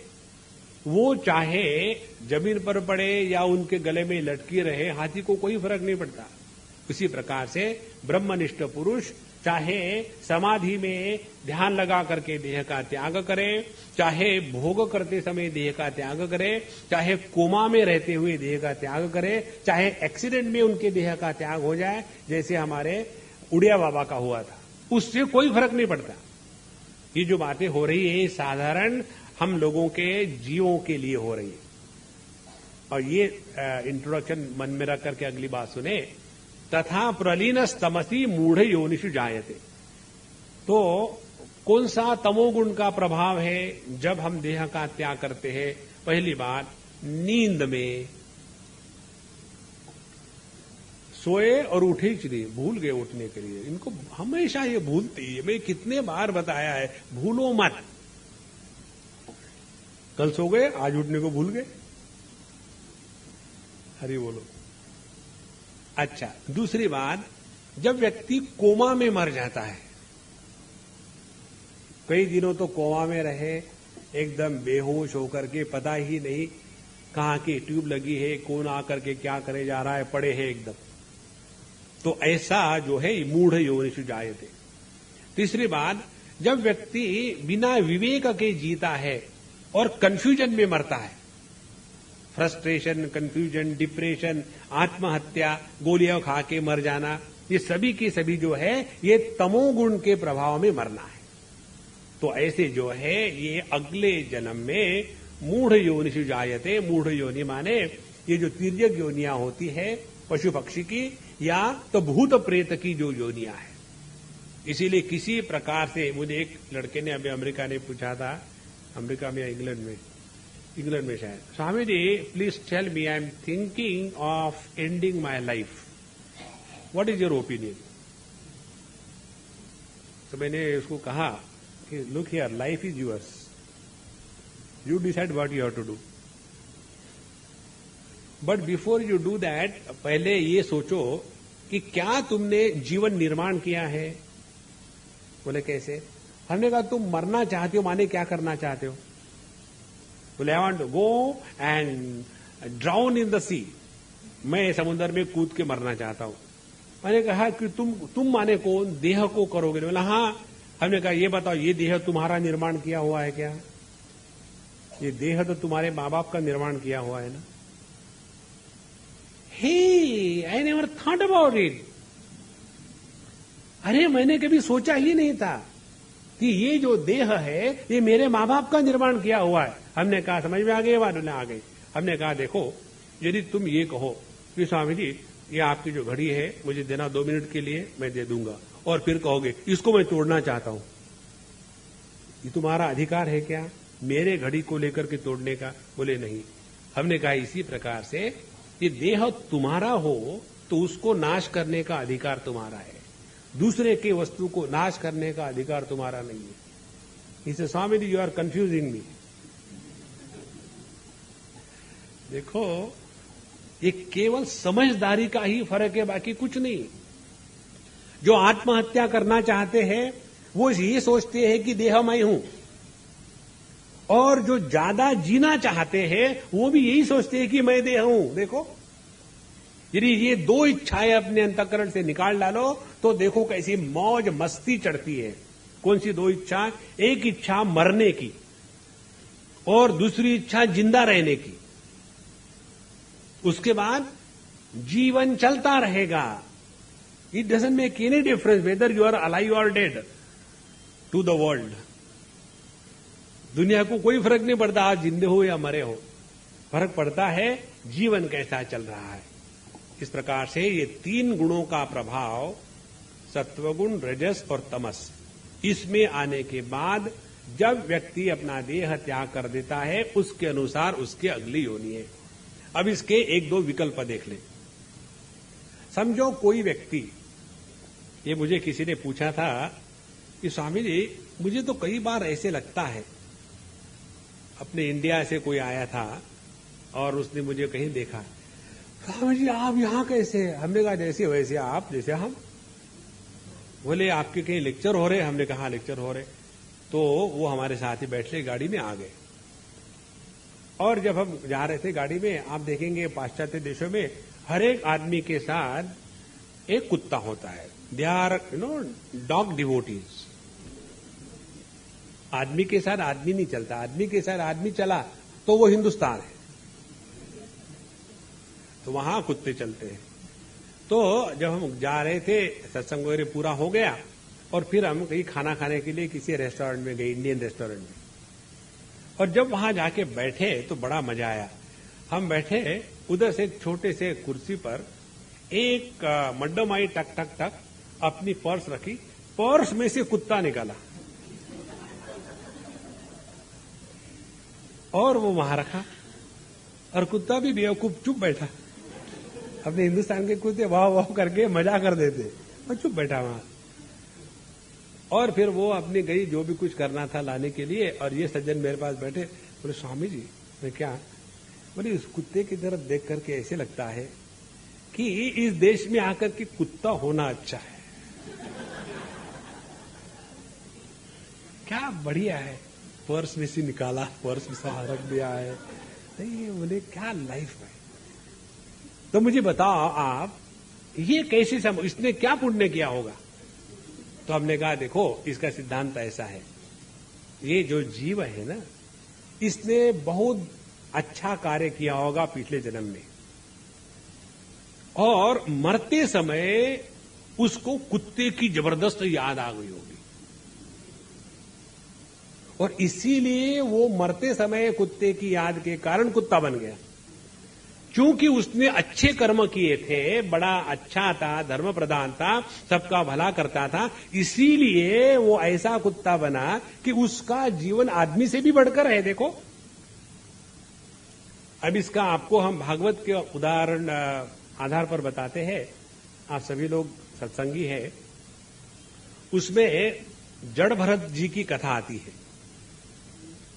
वो चाहे जमीन पर पड़े या उनके गले में लटकी रहे, हाथी को कोई फर्क नहीं पड़ता। उसी प्रकार से ब्रह्मनिष्ठ पुरुष चाहे समाधि में ध्यान लगा करके देह का त्याग करे, चाहे भोग करते समय देह का त्याग करे, चाहे कोमा में रहते हुए देह का त्याग करे, चाहे एक्सीडेंट में उनके देह का त्याग हो जाए, जैसे हमारे उड़िया बाबा का हुआ था, उससे कोई फर्क नहीं पड़ता। ये जो बातें हो रही है साधारण हम लोगों के जीवों के लिए हो रही है। और ये इंट्रोडक्शन मन में रख करके अगली बात सुने, तथा प्रलीनस्तमसी मूढ़ योनिषु जायते। तो कौन सा तमोगुण का प्रभाव है जब हम देह का त्याग करते हैं? पहली बात, नींद में सोए और उठे ही नहीं, भूल गए उठने के लिए। इनको हमेशा ये भूलती है, मैं कितने बार बताया है, भूलो मत। कल सो गए, आज उठने को भूल गए। हरि बोलो। अच्छा, दूसरी बात, जब व्यक्ति कोमा में मर जाता है, कई दिनों तो कोमा में रहे, एकदम बेहोश होकर के, पता ही नहीं कहां की ट्यूब लगी है, कौन आकर के क्या करे जा रहा है, पड़े है एकदम। तो ऐसा जो है मूढ़ योनिषु जायते। तीसरी बात, जब व्यक्ति बिना विवेक के जीता है और कंफ्यूजन में मरता है, फ्रस्ट्रेशन, कंफ्यूजन, डिप्रेशन, आत्महत्या, गोलियां खा के मर जाना, ये सभी के सभी जो है ये तमोगुण के प्रभाव में मरना है। तो ऐसे जो है ये अगले जन्म में मूढ़ योनिषु जायते। मूढ़ योनि माने ये जो तिर्यक योनियां होती है पशु पक्षी की, या तो भूत प्रेत की जो योनियां है। इसीलिए किसी प्रकार से, मुझे एक लड़के ने अभी अमेरिका ने पूछा था, अमेरिका में या इंग्लैंड में शायद, Swami ji please tell me, I am thinking of ending my life, what is your opinion. तो मैंने उसको कहा कि look here, life is yours, you decide what you have to do, but before you do that, पहले ये सोचो कि क्या तुमने जीवन निर्माण किया है। बोले कैसे? हमने कहा तुम मरना चाहते हो, माने क्या करना चाहते हो? बोले I want to go and drown in the sea, मैं समुद्र में कूद के मरना चाहता हूं। मैंने कहा कि तुम माने कौन? देह को करोगे? बोला हाँ। हमने कहा ये बताओ, ये देह तुम्हारा निर्माण किया हुआ है क्या? ये देह तो तुम्हारे मां बाप का निर्माण किया हुआ है ना। Hey, I never thought about it. अरे मैंने कभी सोचा ही नहीं था कि ये जो देह है ये मेरे मां बाप का निर्माण किया हुआ है। हमने कहा समझ में आ गई बात? आ गई। हमने कहा देखो, यदि तुम ये कहो कि स्वामी जी ये आपकी जो घड़ी है मुझे देना 2 मिनट के लिए, मैं दे दूंगा, और फिर कहोगे इसको मैं तोड़ना चाहता हूं, ये तुम्हारा अधिकार है क्या मेरे घड़ी को लेकर के तोड़ने का? बोले नहीं। हमने कहा इसी प्रकार से ये देह तुम्हारा हो तो उसको नाश करने का अधिकार तुम्हारा है, दूसरे के वस्तु को नाश करने का अधिकार तुम्हारा नहीं है। इसे Swami ji you are confusing मी। देखो, ये केवल समझदारी का ही फर्क है, बाकी कुछ नहीं। जो आत्महत्या करना चाहते हैं वो ये सोचते हैं कि देह मैं हूं, और जो ज्यादा जीना चाहते हैं वो भी यही सोचते हैं कि मैं देह हूं। देखो, यदि ये 2 इच्छाएं अपने अंतःकरण से निकाल डालो तो देखो कैसी मौज मस्ती चढ़ती है। कौन सी 2 इच्छा? एक इच्छा मरने की और दूसरी इच्छा जिंदा रहने की। उसके बाद जीवन चलता रहेगा। It doesn't make any difference whether you are alive और डेड टू द वर्ल्ड। दुनिया को कोई फर्क नहीं पड़ता आप जिंदे हो या मरे हो, फर्क पड़ता है जीवन कैसा चल रहा है। इस प्रकार से ये 3 गुणों का प्रभाव, सत्वगुण, रजस और तमस, इसमें आने के बाद जब व्यक्ति अपना देह त्याग कर देता है उसके अनुसार उसके अगली योनि है। अब इसके 1-2 विकल्प देख लें। समझो कोई व्यक्ति, ये मुझे किसी ने पूछा था कि स्वामी जी मुझे तो कई बार ऐसे लगता है, अपने इंडिया से कोई आया था और उसने मुझे कहीं देखा, स्वामी जी आप यहां कैसे? हमने कहा जैसे वैसे आप, जैसे हम। बोले आपके कहीं लेक्चर हो रहे? हमने कहा लेक्चर हो रहे। तो वो हमारे साथ ही बैठ ले, गाड़ी में आ गए। और जब हम जा रहे थे गाड़ी में, आप देखेंगे पाश्चात्य देशों में हर एक आदमी के साथ एक कुत्ता होता है। They are dog devotees. आदमी के साथ आदमी नहीं चलता, आदमी के साथ आदमी चला तो वो हिंदुस्तान है, तो वहां कुत्ते चलते हैं। तो जब हम जा रहे थे, सत्संग वगैरह पूरा हो गया और फिर हम कहीं खाना खाने के लिए किसी रेस्टोरेंट में गए, इंडियन रेस्टोरेंट में। और जब वहां जाके बैठे तो बड़ा मजा आया। हम बैठे, उधर से एक छोटे से कुर्सी पर एक मड्डम आई, टक टक टक अपनी पर्स रखी, पर्स में से कुत्ता निकाला और वो वहां रखा, और कुत्ता भी बेवकूफ चुप बैठा। अपने हिंदुस्तान के कुत्ते वाह वाह करके मजा कर देते, और चुप बैठा वहां। और फिर वो अपनी गई जो भी कुछ करना था लाने के लिए, और ये सज्जन मेरे पास बैठे। बोले स्वामी जी, मैं क्या? बोले उस कुत्ते की तरफ देख करके ऐसे लगता है कि इस देश में आकर के कुत्ता होना अच्छा है। क्या बढ़िया है, पर्स में से निकाला, पर्स में से रख दिया है। नहीं, बोले क्या लाइफ है। तो मुझे बताओ आप, ये कैसे इसने क्या पुण्य किया होगा। तो हमने कहा देखो, इसका सिद्धांत ऐसा है, ये जो जीव है ना, इसने बहुत अच्छा कार्य किया होगा पिछले जन्म में, और मरते समय उसको कुत्ते की जबरदस्त याद आ गई होगी, और इसीलिए वो मरते समय कुत्ते की याद के कारण कुत्ता बन गया। क्योंकि उसने अच्छे कर्म किए थे, बड़ा अच्छा था, धर्म प्रधान था, सबका भला करता था, इसीलिए वो ऐसा कुत्ता बना कि उसका जीवन आदमी से भी बढ़कर है। देखो, अब इसका आपको हम भागवत के उदाहरण आधार पर बताते हैं। आप सभी लोग सत्संगी हैं। उसमें जड़ भरत जी की कथा आती है।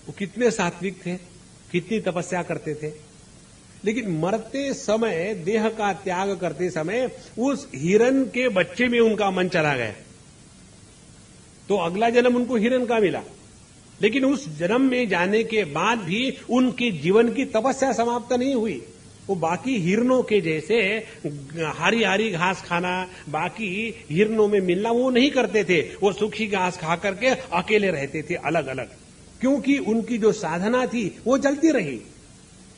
वो कितने सात्विक थे, कितनी तपस्या करते थे, लेकिन मरते समय, देह का त्याग करते समय, उस हिरन के बच्चे में उनका मन चला गया। तो अगला जन्म उनको हिरन का मिला, लेकिन उस जन्म में जाने के बाद भी उनके जीवन की तपस्या समाप्त नहीं हुई। वो बाकी हिरनों के जैसे हरी हरी घास खाना, बाकी हिरनों में मिलना वो नहीं करते थे। वो सूखी घास खा करके अकेले रहते थे, अलग अलग, क्योंकि उनकी जो साधना थी वो चलती रही।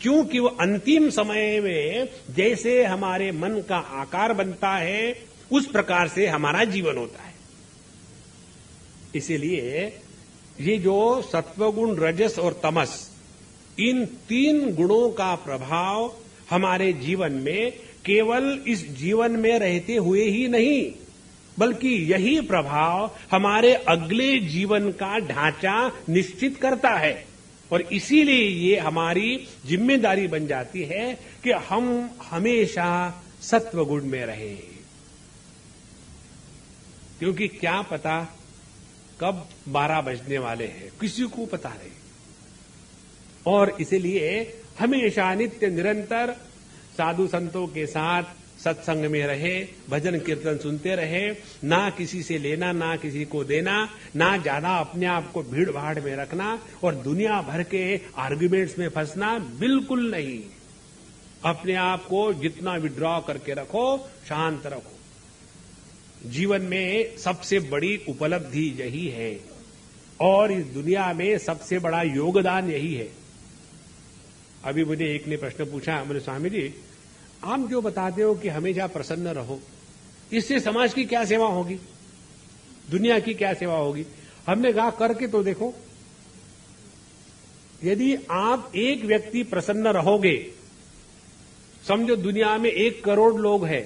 क्योंकि वो अंतिम समय में जैसे हमारे मन का आकार बनता है, उस प्रकार से हमारा जीवन होता है। इसीलिए ये जो सत्वगुण, रजस और तमस, इन तीन गुणों का प्रभाव हमारे जीवन में केवल इस जीवन में रहते हुए ही नहीं, बल्कि यही प्रभाव हमारे अगले जीवन का ढांचा निश्चित करता है। और इसीलिए ये हमारी जिम्मेदारी बन जाती है कि हम हमेशा सत्वगुण में रहें, क्योंकि क्या पता कब 12 बजने वाले हैं, किसी को पता नहीं। और इसलिए हमेशा नित्य निरंतर साधु संतों के साथ सत्संग में रहे, भजन कीर्तन सुनते रहे, ना किसी से लेना ना किसी को देना, ना ज्यादा अपने आप को भीड़ भाड़ में रखना और दुनिया भर के आर्ग्यूमेंट्स में फंसना बिल्कुल नहीं। अपने आप को जितना विड्रॉ करके रखो, शांत रखो। जीवन में सबसे बड़ी उपलब्धि यही है, और इस दुनिया में सबसे बड़ा योगदान यही है। अभी मुझे एक ने प्रश्न पूछा, बोले स्वामी जी, आप जो बताते हो कि हमेशा प्रसन्न रहो, इससे समाज की क्या सेवा होगी, दुनिया की क्या सेवा होगी। हमने कहा करके तो देखो। यदि आप एक व्यक्ति प्रसन्न रहोगे, समझो दुनिया में 1 करोड़ लोग हैं,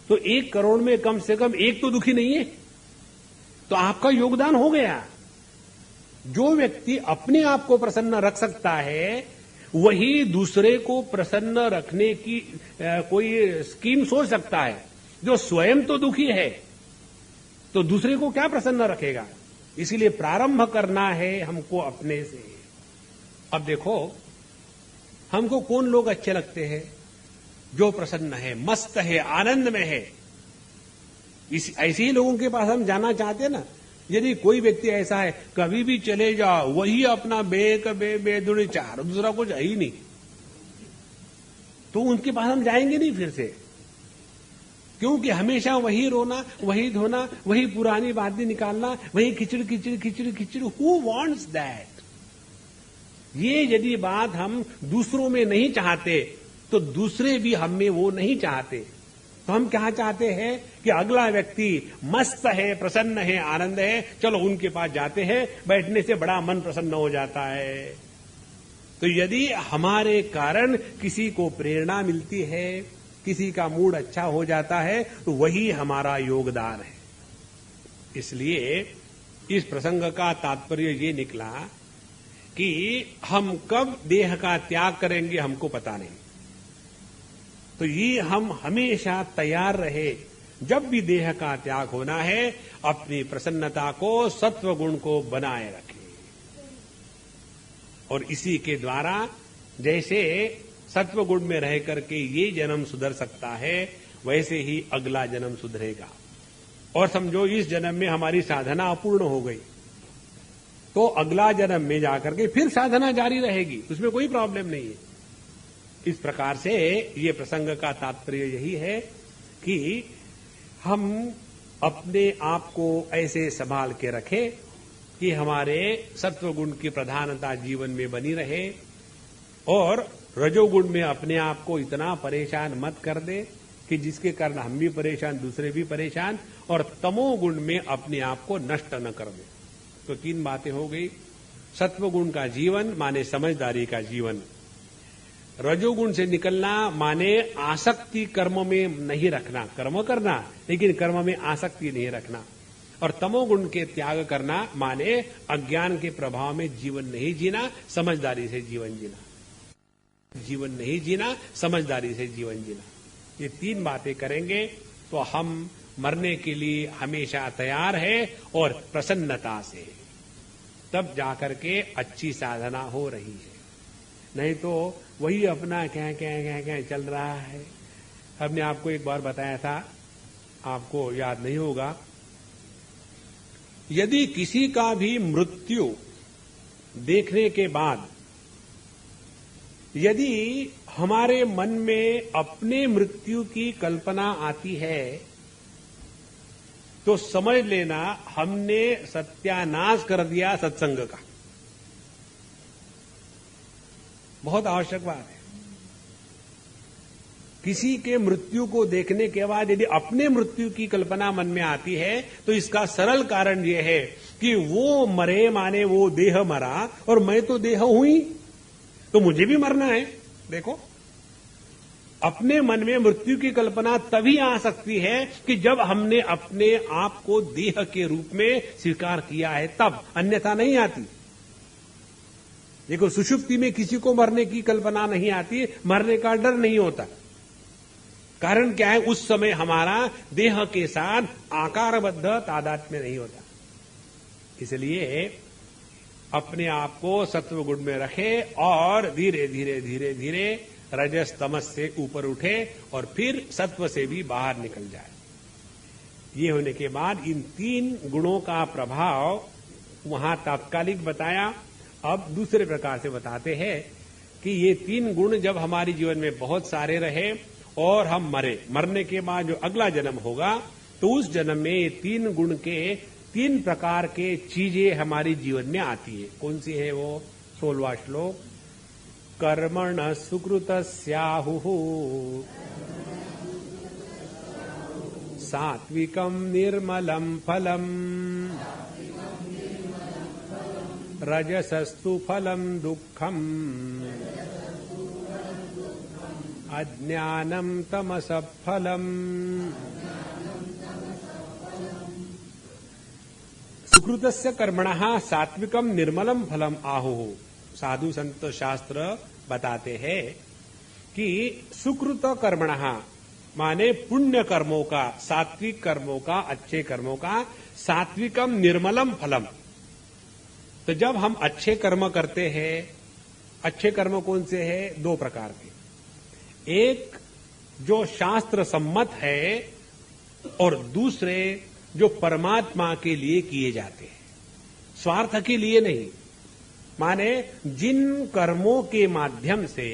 तो 1 करोड़ में कम से कम एक तो दुखी नहीं है, तो आपका योगदान हो गया। जो व्यक्ति अपने आप को प्रसन्न रख सकता है, वही दूसरे को प्रसन्न रखने की कोई स्कीम सोच सकता है। जो स्वयं तो दुखी है, तो दूसरे को क्या प्रसन्न रखेगा। इसीलिए प्रारंभ करना है हमको अपने से। अब देखो, हमको कौन लोग अच्छे लगते हैं, जो प्रसन्न है, मस्त है, आनंद में है। ऐसे ही लोगों के पास हम जाना चाहते हैं ना। यदि कोई व्यक्ति ऐसा है, कभी भी चले जाओ, वही अपना बेदुड़ी चार, दूसरा कुछ है ही नहीं, तो उनके पास हम जाएंगे नहीं फिर से। क्योंकि हमेशा वही रोना, वही धोना, वही पुरानी बातें निकालना, वही Khichar Khichar Khichar Khichar. Who wants that. ये यदि बात हम दूसरों में नहीं चाहते, तो दूसरे भी हम में वो नहीं चाहते। तो हम क्या चाहते हैं कि अगला व्यक्ति मस्त है, प्रसन्न है, आनंद है, चलो उनके पास जाते हैं, बैठने से बड़ा मन प्रसन्न हो जाता है। तो यदि हमारे कारण किसी को प्रेरणा मिलती है, किसी का मूड अच्छा हो जाता है, तो वही हमारा योगदान है। इसलिए इस प्रसंग का तात्पर्य ये निकला कि हम कब देह का त्याग करेंगे हमको पता नहीं। तो ये हम हमेशा तैयार रहे, जब भी देह का त्याग होना है, अपनी प्रसन्नता को, सत्व गुण को बनाए रखें। और इसी के द्वारा, जैसे सत्व गुण में रह करके ये जन्म सुधर सकता है, वैसे ही अगला जन्म सुधरेगा। और समझो इस जन्म में हमारी साधना अपूर्ण हो गई तो अगला जन्म में जाकर के फिर साधना जारी रहेगी, उसमें कोई प्रॉब्लम नहीं है। इस प्रकार से ये प्रसंग का तात्पर्य यही है कि हम अपने आप को ऐसे संभाल के रखें कि हमारे सत्वगुण की प्रधानता जीवन में बनी रहे और रजोगुण में अपने आप को इतना परेशान मत कर दे कि जिसके कारण हम भी परेशान, दूसरे भी परेशान, और तमोगुण में अपने आप को नष्ट न कर दे। तो 3 बातें हो गई। सत्वगुण का जीवन माने समझदारी का जीवन, रजोगुण से निकलना माने आसक्ति कर्म में नहीं रखना, कर्म करना लेकिन कर्म में आसक्ति नहीं रखना, और तमोगुण के त्याग करना माने अज्ञान के प्रभाव में जीवन नहीं जीना, समझदारी से जीवन जीना, जीवन नहीं जीना, समझदारी से जीवन जीना। ये 3 बातें करेंगे तो हम मरने के लिए हमेशा तैयार है और प्रसन्नता से, तब जाकर के अच्छी साधना हो रही है। नहीं तो वही अपना क्या चल रहा है। हमने आपको एक बार बताया था, आपको याद नहीं होगा, यदि किसी का भी मृत्यु देखने के बाद यदि हमारे मन में अपने मृत्यु की कल्पना आती है तो समझ लेना हमने सत्यानाश कर दिया सत्संग का। बहुत आवश्यक बात है। किसी के मृत्यु को देखने के बाद यदि अपने मृत्यु की कल्पना मन में आती है तो इसका सरल कारण यह है कि वो मरे माने वो देह मरा और मैं तो देह हुई, तो मुझे भी मरना है। देखो, अपने मन में मृत्यु की कल्पना तभी आ सकती है कि जब हमने अपने आप को देह के रूप में स्वीकार किया है, तब, अन्यथा नहीं आती। देखो, सुषुप्ति में किसी को मरने की कल्पना नहीं आती, मरने का डर नहीं होता। कारण क्या है? उस समय हमारा देह के साथ आकारबद्ध तादात्म्य नहीं होता। इसलिए अपने आप को सत्व गुण में रखे और धीरे धीरे धीरे धीरे रजस तमस से ऊपर उठे और फिर सत्व से भी बाहर निकल जाए। ये होने के बाद इन 3 गुणों का प्रभाव वहां तात्कालिक बताया। अब दूसरे प्रकार से बताते हैं कि ये 3 गुण जब हमारे जीवन में बहुत सारे रहे और हम मरे, मरने के बाद जो अगला जन्म होगा तो उस जन्म में ये 3 गुण के 3 प्रकार के चीजें हमारे जीवन में आती है। कौन सी है वो? 16वां श्लोक, कर्मण सुकृतस्याहुः सात्विकं निर्मलं फलम् रजसस्तु फलं दुःखम् अज्ञानं तमसः फलम्। सुकृतस्य कर्मणः सात्विकम निर्मलम फलम आहुः। साधु संत शास्त्र बताते हैं कि सुकृत कर्मणः माने पुण्य कर्मों का, सात्विक कर्मों का, अच्छे कर्मों का सात्विकम निर्मलम फलम। तो जब हम अच्छे कर्म करते हैं, अच्छे कर्म कौन से हैं? 2 प्रकार के। एक जो शास्त्र सम्मत है और दूसरे जो परमात्मा के लिए किए जाते हैं, स्वार्थ के लिए नहीं। माने जिन कर्मों के माध्यम से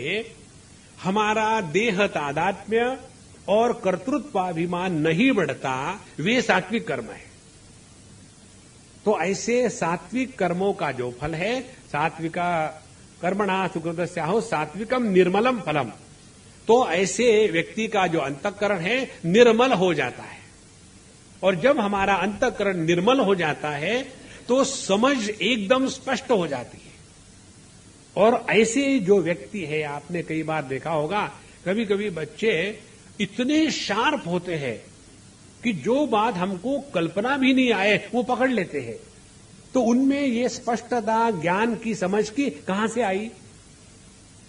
हमारा देह तादात्म्य और कर्तृत्वाभिमान नहीं बढ़ता, वे सात्विक कर्म है। तो ऐसे सात्विक कर्मों का जो फल है, सात्विका कर्मणा सुकृतस्याहुः सात्विकम निर्मलम फलम, तो ऐसे व्यक्ति का जो अंतःकरण है निर्मल हो जाता है। और जब हमारा अंतःकरण निर्मल हो जाता है तो समझ एकदम स्पष्ट हो जाती है। और ऐसे जो व्यक्ति है, आपने कई बार देखा होगा, कभी कभी बच्चे इतने शार्प होते हैं कि जो बात हमको कल्पना भी नहीं आए वो पकड़ लेते हैं। तो उनमें ये स्पष्टता, ज्ञान की समझ की कहां से आई?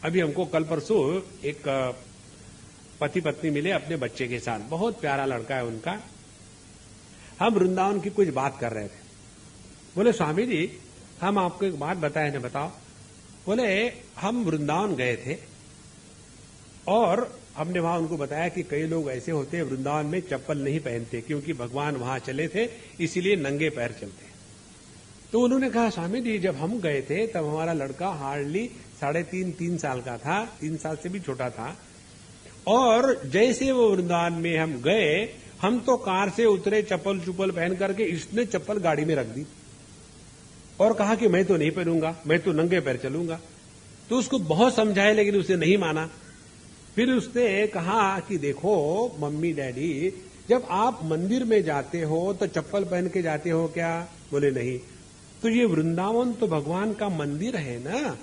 अभी हमको कल परसों एक पति पत्नी मिले अपने बच्चे के साथ, बहुत प्यारा लड़का है उनका। हम वृंदावन की कुछ बात कर रहे थे। बोले, स्वामी जी हम आपको एक बात बताए ना। बताओ। बोले, हम वृंदावन गए थे और हमने वहां उनको बताया कि कई लोग ऐसे होते हैं वृंदावन में चप्पल नहीं पहनते क्योंकि भगवान वहां चले थे, इसीलिए नंगे पैर चलते। तो उन्होंने कहा स्वामी जी जब हम गए थे तब हमारा लड़का हार्डली 3.5 साल का था, 3 साल से भी छोटा था, और जैसे वो वृंदावन में हम गए, हम तो कार से उतरे चप्पल चुप्पल पहन करके, इसने चप्पल गाड़ी में रख दी और कहा कि मैं तो नहीं पहनूंगा, मैं तो नंगे पैर चलूंगा। तो उसको बहुत समझाए लेकिन उसने नहीं माना। फिर उसने कहा कि देखो मम्मी डैडी, जब आप मंदिर में जाते हो तो चप्पल पहन के जाते हो क्या? बोले नहीं। तो ये वृंदावन तो भगवान का मंदिर है ना,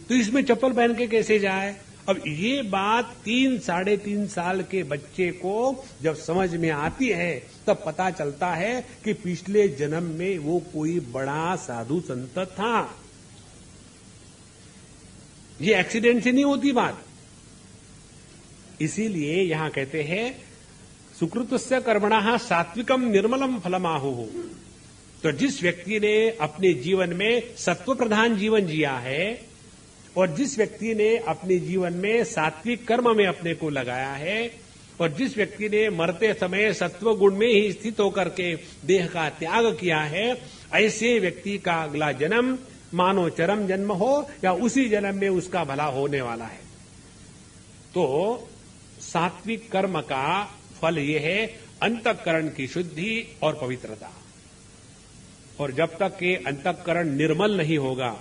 तो इसमें चप्पल पहन के कैसे जाए? अब ये बात 3-3.5 साल के बच्चे को जब समझ में आती है तब पता चलता है कि पिछले जन्म में वो कोई बड़ा साधु संत था। ये एक्सीडेंट से नहीं होती बात। इसीलिए यहां कहते हैं सुकृतस्य कर्मणः सात्विकम निर्मलम फलमाहुः। तो जिस व्यक्ति ने अपने जीवन में सत्व प्रधान जीवन जिया है और जिस व्यक्ति ने अपने जीवन में सात्विक कर्म में अपने को लगाया है और जिस व्यक्ति ने मरते समय सत्व गुण में ही स्थित होकर के देह का त्याग किया है, ऐसे व्यक्ति का अगला जन्म मानो चरम जन्म हो या उसी जन्म में उसका भला होने वाला है। तो सात्विक कर्म का फल यह है अंतःकरण की शुद्धि और पवित्रता। और जब तक ये अंतःकरण निर्मल नहीं होगा,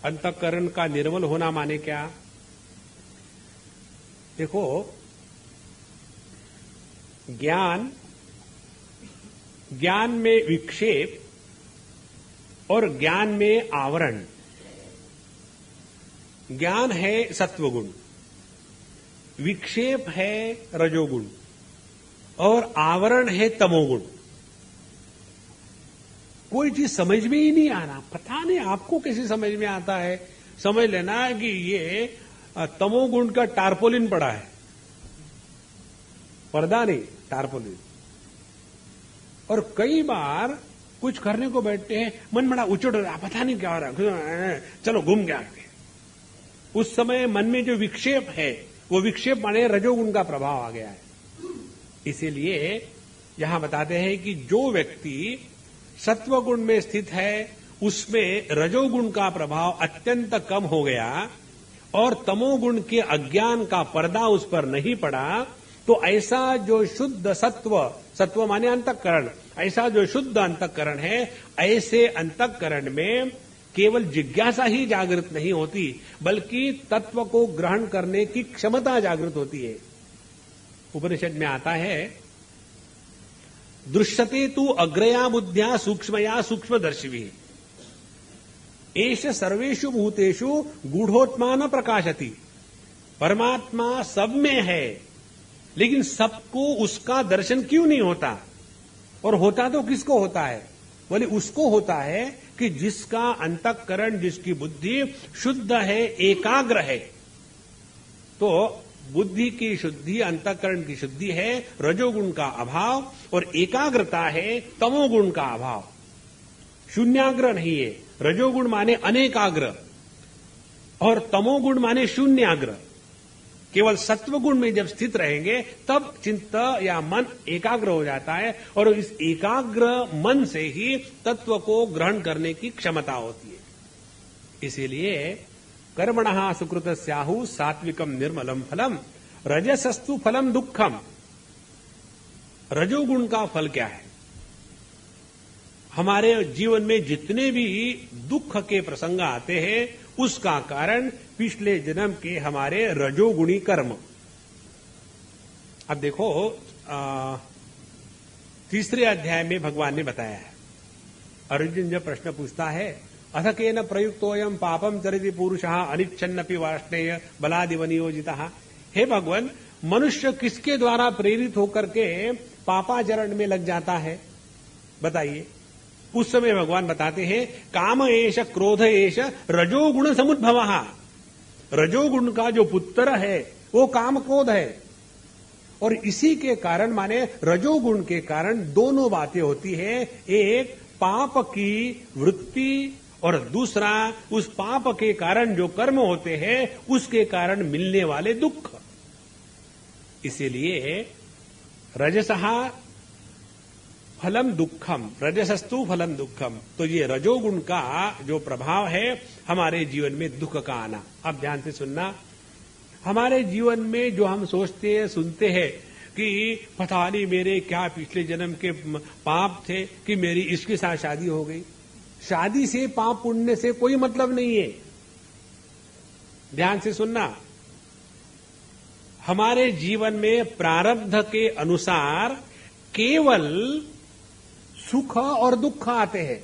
अंतःकरण का निर्मल होना माने क्या? देखो, ज्ञान में विक्षेप और ज्ञान में आवरण। ज्ञान है सत्वगुण, विक्षेप है रजोगुण और आवरण है तमोगुण। कोई चीज समझ में ही नहीं आ रहा, पता नहीं आपको कैसे समझ में आता है। समझ लेना कि ये तमोगुण का टारपोलिन पड़ा है, पर्दा नहीं, टारपोलिन। और कई बार कुछ करने को बैठते हैं, मन बड़ा उचट रहा, पता नहीं क्या हो रहा है, चलो घूम गया। उस समय मन में जो विक्षेप है वो विक्षेप माने रजोगुण का प्रभाव आ गया है। इसीलिए यहां बताते हैं कि जो व्यक्ति सत्वगुण में स्थित है उसमें रजोगुण का प्रभाव अत्यंत कम हो गया और तमोगुण के अज्ञान का पर्दा उस पर नहीं पड़ा, तो ऐसा जो शुद्ध सत्व माने अंतःकरण, ऐसा जो शुद्ध अंतःकरण है, ऐसे अंतःकरण में केवल जिज्ञासा ही जागृत नहीं होती बल्कि तत्व को ग्रहण करने की क्षमता जागृत होती है। उपनिषद में आता है दृश्यते तु अग्रया बुद्ध्या सूक्ष्मया सूक्ष्मदर्शिभिः एष सर्वेषु भूतेषु गूढ़ोत्मान प्रकाशति। परमात्मा सब में है लेकिन सबको उसका दर्शन क्यों नहीं होता? और होता तो किसको होता है? बोले उसको होता है कि जिसका अंतःकरण, जिसकी बुद्धि शुद्ध है, एकाग्र है। तो बुद्धि की शुद्धि, अंतःकरण की शुद्धि है रजोगुण का अभाव और एकाग्रता है तमोगुण का अभाव। शून्याग्र नहीं है। रजोगुण माने अनेकाग्र और तमोगुण माने शून्याग्र। केवल सत्वगुण में जब स्थित रहेंगे तब चित्त या मन एकाग्र हो जाता है और इस एकाग्र मन से ही तत्व को ग्रहण करने की क्षमता होती है। इसीलिए कर्मणः सुकृतस्याहु सात्विकम निर्मलम फलम रजसस्तु फलम दुखम। रजोगुण का फल क्या है? हमारे जीवन में जितने भी दुख के प्रसंग आते हैं उसका कारण पिछले जन्म के हमारे रजोगुणी कर्म। अब देखो, तीसरे अध्याय में भगवान ने बताया है। अर्जुन जब प्रश्न पूछता है अथ केन प्रयुक्तोयम पापम चरिति पुरुषः अनिच्छन्नपि वार्ष्णेय बलादिव नियोजितः। हे भगवान, मनुष्य किसके द्वारा प्रेरित होकर के पापाचरण में लग जाता है बताइए? उस समय भगवान बताते हैं काम एष क्रोध एष रजोगुण समुद्भवः। रजोगुण का जो पुत्र है वो काम क्रोध है और इसी के कारण माने रजोगुण के कारण दोनों बातें होती है। एक पाप की वृत्ति और दूसरा उस पाप के कारण जो कर्म होते हैं उसके कारण मिलने वाले दुख। इसीलिए रजसः फलम दुखम, रजसस्तु फलम दुखम। तो ये रजोगुण का जो प्रभाव है हमारे जीवन में दुख का आना। अब ध्यान से सुनना, हमारे जीवन में जो हम सोचते हैं सुनते हैं कि पता नहीं मेरे क्या पिछले जन्म के पाप थे कि मेरी इसके साथ शादी हो गई। शादी से पाप पुण्य से कोई मतलब नहीं है। ध्यान से सुनना, हमारे जीवन में प्रारब्ध के अनुसार केवल सुख और दुख आते हैं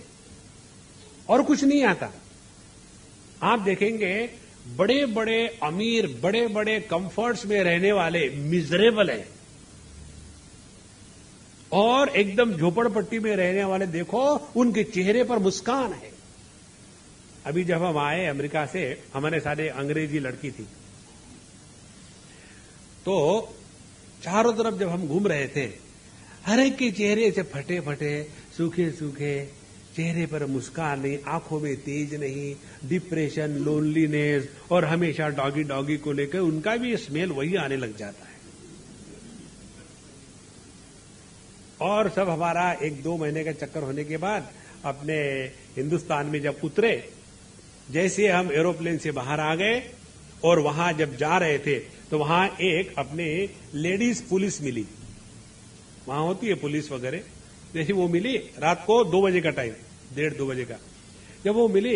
और कुछ नहीं आता। आप देखेंगे बड़े बड़े अमीर, बड़े बड़े कंफर्ट्स में रहने वाले मिजरेबल हैं, और एकदम झोपड़पट्टी में रहने वाले देखो उनके चेहरे पर मुस्कान है। अभी जब हम आए अमेरिका से, हमारे साथ अंग्रेजी लड़की थी, तो चारों तरफ जब हम घूम रहे थे, हर एक के चेहरे से फटे फटे, सूखे सूखे, चेहरे पर मुस्कान नहीं, आंखों में तेज नहीं, डिप्रेशन, लोनलीनेस, और हमेशा डॉगी डॉगी को लेकर उनका भी स्मेल वही आने लग जाता है। और सब हमारा 1-2 महीने का चक्कर होने के बाद अपने हिंदुस्तान में जब उतरे, जैसे हम एरोप्लेन से बाहर आ गए और वहां जब जा रहे थे तो वहां एक अपने लेडीज पुलिस मिली। वहां होती है पुलिस वगैरह, जैसे वो मिली रात को 2 बजे का टाइम, 1:30-2 बजे का। जब वो मिली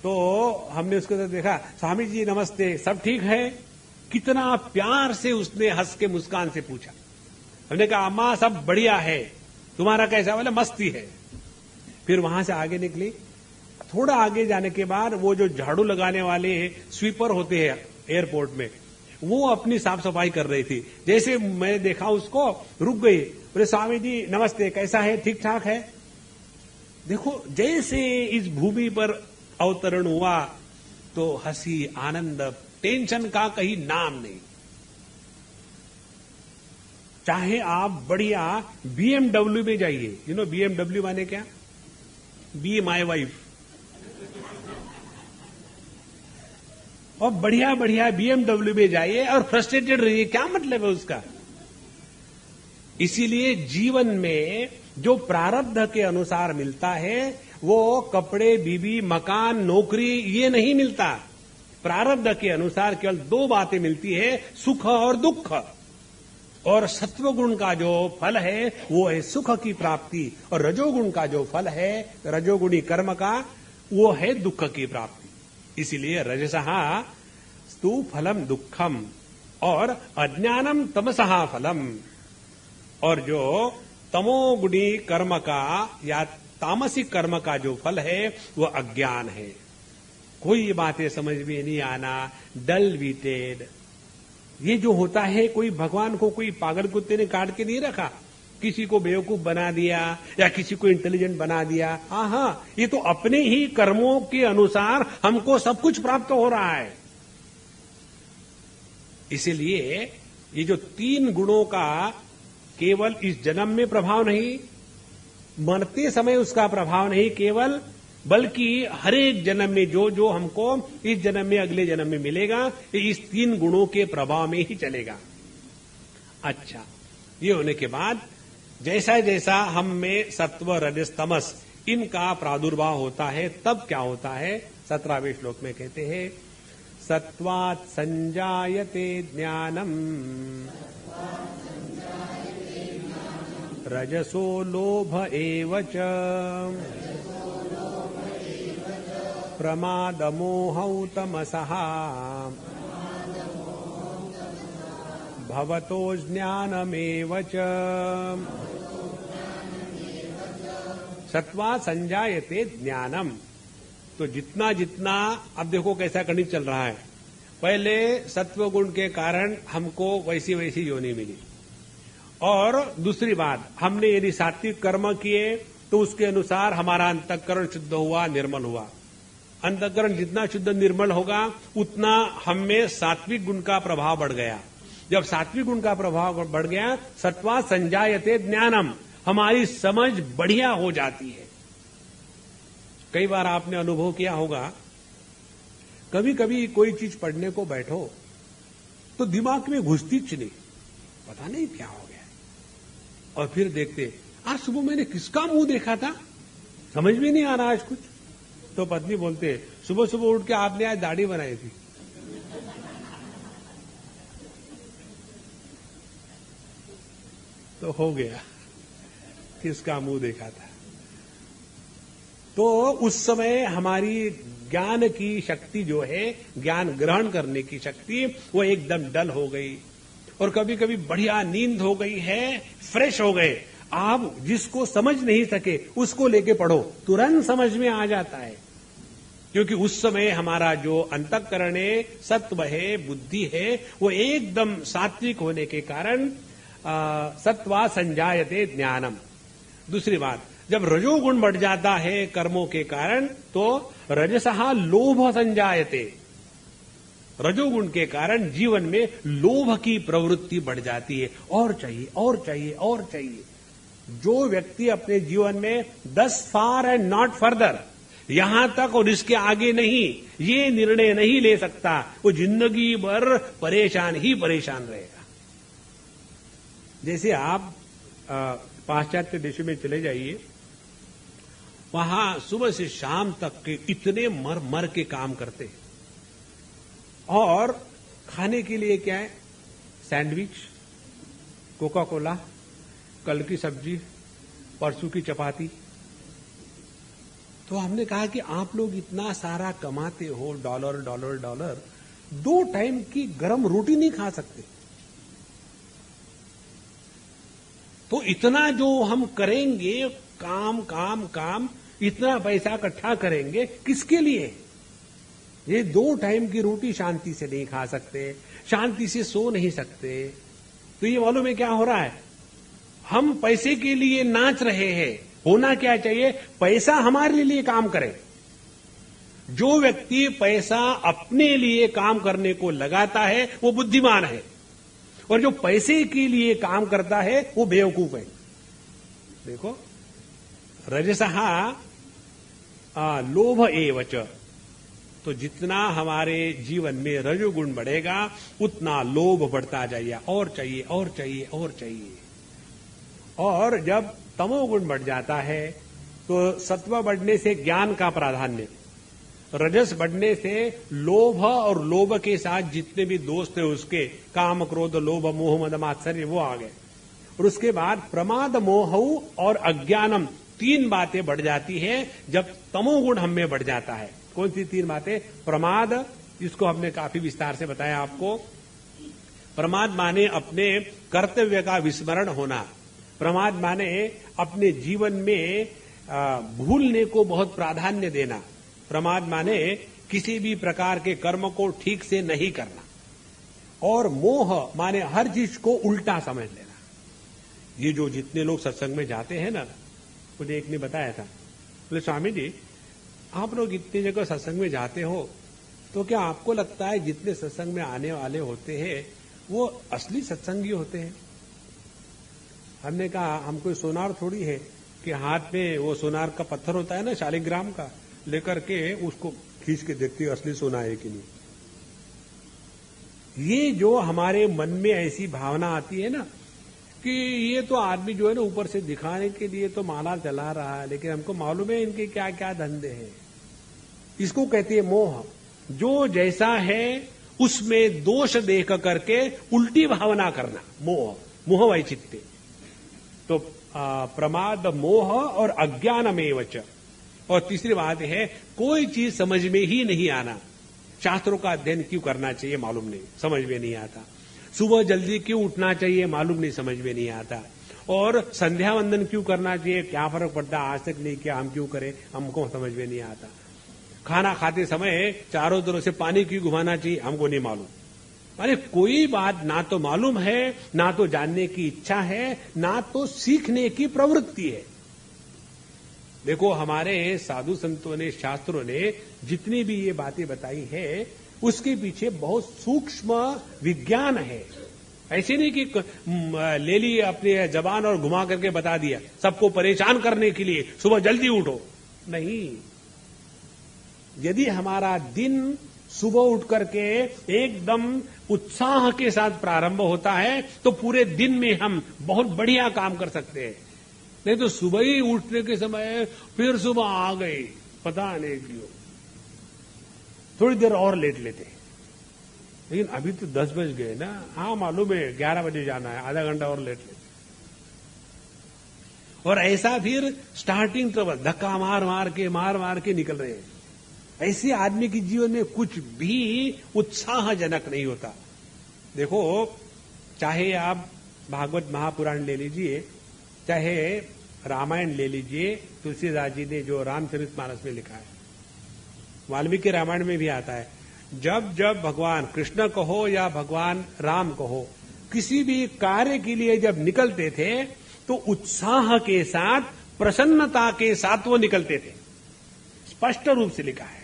तो हमने उसको तो देखा, स्वामी जी नमस्ते, सब ठीक है? कितना प्यार से उसने हंस के मुस्कान से पूछा। हमने कहा अम्मा सब बढ़िया है, तुम्हारा कैसा? बोले मस्ती है। फिर वहां से आगे निकली, थोड़ा आगे जाने के बाद वो जो झाड़ू लगाने वाले स्वीपर होते हैं एयरपोर्ट में, वो अपनी साफ सफाई कर रही थी। जैसे मैं देखा उसको, रुक गई, बोले स्वामी जी नमस्ते, कैसा है? ठीक ठाक है। देखो जैसे इस भूमि पर अवतरण हुआ तो हंसी, आनंद, टेंशन का कहीं नाम नहीं। चाहे आप बढ़िया BMW में जाइए, यू नो BMW माने क्या? Be my wife. और बढ़िया बढ़िया BMW में जाइए और फ्रस्ट्रेटेड रहिए, क्या मतलब है उसका? इसीलिए जीवन में जो प्रारब्ध के अनुसार मिलता है वो कपड़े, बीबी, मकान, नौकरी ये नहीं मिलता। प्रारब्ध के अनुसार केवल 2 बातें मिलती है, सुख और दुख। और सत्वगुण का जो फल है वो है सुख की प्राप्ति, और रजोगुण का जो फल है, रजोगुणी कर्म का, वो है दुख की प्राप्ति। इसीलिए रजसः स्तु फलम दुखम और अज्ञानम तमसः फलम। और जो तमोगुणी कर्म का या तामसिक कर्म का जो फल है वो अज्ञान है। कोई बातें समझ में नहीं आना, डल वीटेड। ये जो होता है, कोई भगवान को कोई पागल कुत्ते ने काट के नहीं रखा, किसी को बेवकूफ बना दिया या किसी को इंटेलिजेंट बना दिया। हाँ, ये तो अपने ही कर्मों के अनुसार हमको सब कुछ प्राप्त हो रहा है। इसीलिए ये जो 3 गुणों का केवल इस जन्म में प्रभाव नहीं, मरते समय उसका प्रभाव नहीं केवल, बल्कि हर एक जन्म में जो जो हमको इस जन्म में अगले जन्म में मिलेगा, ये इस 3 गुणों के प्रभाव में ही चलेगा। अच्छा, ये होने के बाद जैसा जैसा हम में सत्व, रजस, तमस इनका प्रादुर्भाव होता है, तब क्या होता है? 17वें श्लोक में कहते हैं, सत्वात् संजायते ज्ञानम रजसो लोभ एव च प्रमादमोहौ तमसः भवतो ज्ञानमेव च। सत्वा संजायते ज्ञानम। तो जितना जितना, अब देखो कैसा कंडीशन चल रहा है। पहले सत्व गुण के कारण हमको वैसी वैसी योनि मिली, और दूसरी बात, हमने यदि सात्विक कर्म किए तो उसके अनुसार हमारा अंतःकरण शुद्ध हुआ, निर्मल हुआ। अंतःकरण जितना शुद्ध निर्मल होगा उतना हम में सात्विक गुण का प्रभाव बढ़ गया। जब सात्विक गुण का प्रभाव बढ़ गया, सत्वा संजायते ज्ञानम, हमारी समझ बढ़िया हो जाती है। कई बार आपने अनुभव किया होगा, कभी कभी कोई चीज पढ़ने को बैठो तो दिमाग में घुसती नहीं, पता नहीं क्या हो गया। और फिर देखते, आज सुबह मैंने किसका मुंह देखा था, समझ में नहीं आ रहा आज कुछ। तो पत्नी बोलते, सुबह सुबह उठ के आपने आज दाढ़ी बनाई थी। तो हो गया, किसका मुंह देखा था। तो उस समय हमारी ज्ञान की शक्ति जो है, ज्ञान ग्रहण करने की शक्ति, वो एकदम डल हो गई। और कभी कभी बढ़िया नींद हो गई है, फ्रेश हो गए। आप जिसको समझ नहीं सके उसको लेके पढ़ो, तुरंत समझ में आ जाता है। क्योंकि उस समय हमारा जो अंतःकरण है, सत्व है, बुद्धि है, वो एकदम सात्विक होने के कारण सत्वा संजायते ज्ञानम। दूसरी बात, जब रजोगुण बढ़ जाता है कर्मों के कारण, तो रजसहा लोभ संजायते। रजोगुण के कारण जीवन में लोभ की प्रवृत्ति बढ़ जाती है, और चाहिए और चाहिए और चाहिए। जो व्यक्ति अपने जीवन में thus far and not further, यहां तक और इसके आगे नहीं, ये निर्णय नहीं ले सकता, वो जिंदगी भर परेशान ही परेशान रहेगा। जैसे आप पाश्चात्य देशों में चले जाइए, वहां सुबह से शाम तक के इतने मर मर के काम करते हैं, और खाने के लिए क्या है, सैंडविच, कोका कोला, कल की सब्जी, परसों की चपाती। तो हमने कहा कि आप लोग इतना सारा कमाते हो, डॉलर डॉलर डॉलर, 2 टाइम की गरम रोटी नहीं खा सकते। तो इतना जो हम करेंगे, काम काम काम, इतना पैसा इकट्ठा करेंगे किसके लिए? ये 2 टाइम की रोटी शांति से नहीं खा सकते, शांति से सो नहीं सकते। तो ये मालूम है क्या हो रहा है? हम पैसे के लिए नाच रहे हैं। होना क्या चाहिए? पैसा हमारे लिए काम करे। जो व्यक्ति पैसा अपने लिए काम करने को लगाता है वो बुद्धिमान है, और जो पैसे के लिए काम करता है वो बेवकूफ है। देखो, रजसहा लोभ एवच। तो जितना हमारे जीवन में रजोगुण बढ़ेगा उतना लोभ बढ़ता जाएगा, और चाहिए और चाहिए और चाहिए। और जब तमोगुण बढ़ जाता है तो सत्व बढ़ने से ज्ञान का प्राधान्य, रजस बढ़ने से लोभ, और लोभ के साथ जितने भी दोस्त है उसके, काम क्रोध लोभ मोह मद मात्सर्य, वो आ गए। और उसके बाद प्रमाद मोह और अज्ञानम, 3 बातें बढ़ जाती है जब तमोगुण हम में बढ़ जाता है। कौन सी 3 बातें? प्रमाद, जिसको हमने काफी विस्तार से बताया आपको। प्रमाद माने अपने कर्तव्य का विस्मरण होना। प्रमाद माने अपने जीवन में भूलने को बहुत प्राधान्य देना। प्रमाद माने किसी भी प्रकार के कर्म को ठीक से नहीं करना। और मोह माने हर चीज को उल्टा समझ लेना। ये जो जितने लोग सत्संग में जाते हैं ना, मुझे एक ने बताया था, बोले स्वामी जी आप लोग इतनी जगह सत्संग में जाते हो, तो क्या आपको लगता है जितने सत्संग में आने वाले होते हैं वो असली सत्संगी होते हैं? हमने कहा हम कोई सोनार थोड़ी है कि हाथ में वो सोनार का पत्थर होता है ना, शालिग्राम का, लेकर के उसको खींच के देखते असली सोना है कि नहीं। ये जो हमारे मन में ऐसी भावना आती है ना कि ये तो आदमी जो है ना ऊपर से दिखाने के लिए तो माला चला रहा है, लेकिन हमको मालूम है इनके क्या क्या धंधे हैं। इसको कहते हैं मोह। जो जैसा है उसमें दोष देख करके उल्टी भावना करना, मोह, मोह वैचित्य। तो प्रमाद मोह और अज्ञानमेवच। और तीसरी बात है, कोई चीज समझ में ही नहीं आना। शास्त्रों का अध्ययन क्यों करना चाहिए मालूम नहीं, समझ में नहीं आता। सुबह जल्दी क्यों उठना चाहिए मालूम नहीं, समझ में नहीं आता। और संध्या वंदन क्यों करना चाहिए, क्या फर्क पड़ता, आज तक नहीं किया, हम क्यों करें, हमको समझ में नहीं आता। खाना खाते समय चारों तरफ से पानी क्यों घुमाना चाहिए, हमको नहीं मालूम। अरे कोई बात ना तो मालूम है, ना तो जानने की इच्छा है, ना तो सीखने की प्रवृत्ति है। देखो हमारे साधु संतों ने, शास्त्रों ने जितनी भी ये बातें बताई है उसके पीछे बहुत सूक्ष्म विज्ञान है। ऐसे नहीं कि ले लिए अपनी जबान और घुमा करके बता दिया सबको परेशान करने के लिए, सुबह जल्दी उठो। नहीं, यदि हमारा दिन सुबह उठ करके एकदम उत्साह के साथ प्रारंभ होता है तो पूरे दिन में हम बहुत बढ़िया काम कर सकते हैं। नहीं तो सुबह ही उठने के समय फिर सुबह आ गई, पता नहीं क्यों, थोड़ी देर और लेट लेते। लेकिन अभी तो 10 बज गए ना, हाँ मालूम है 11 बजे जाना है, आधा घंटा और लेट लेते। और ऐसा फिर स्टार्टिंग ट्रबल, धक्का मार मार के निकल रहे हैं। ऐसे आदमी के जीवन में कुछ भी उत्साहजनक नहीं होता। देखो, चाहे आप भागवत महापुराण ले लीजिए, चाहे रामायण ले लीजिए, तुलसीदास जी ने जो रामचरितमानस में लिखा है, वाल्मीकि रामायण में भी आता है, जब जब भगवान कृष्ण कहो या भगवान राम कहो, किसी भी कार्य के लिए जब निकलते थे तो उत्साह के साथ, प्रसन्नता के साथ वो निकलते थे। स्पष्ट रूप से लिखा है।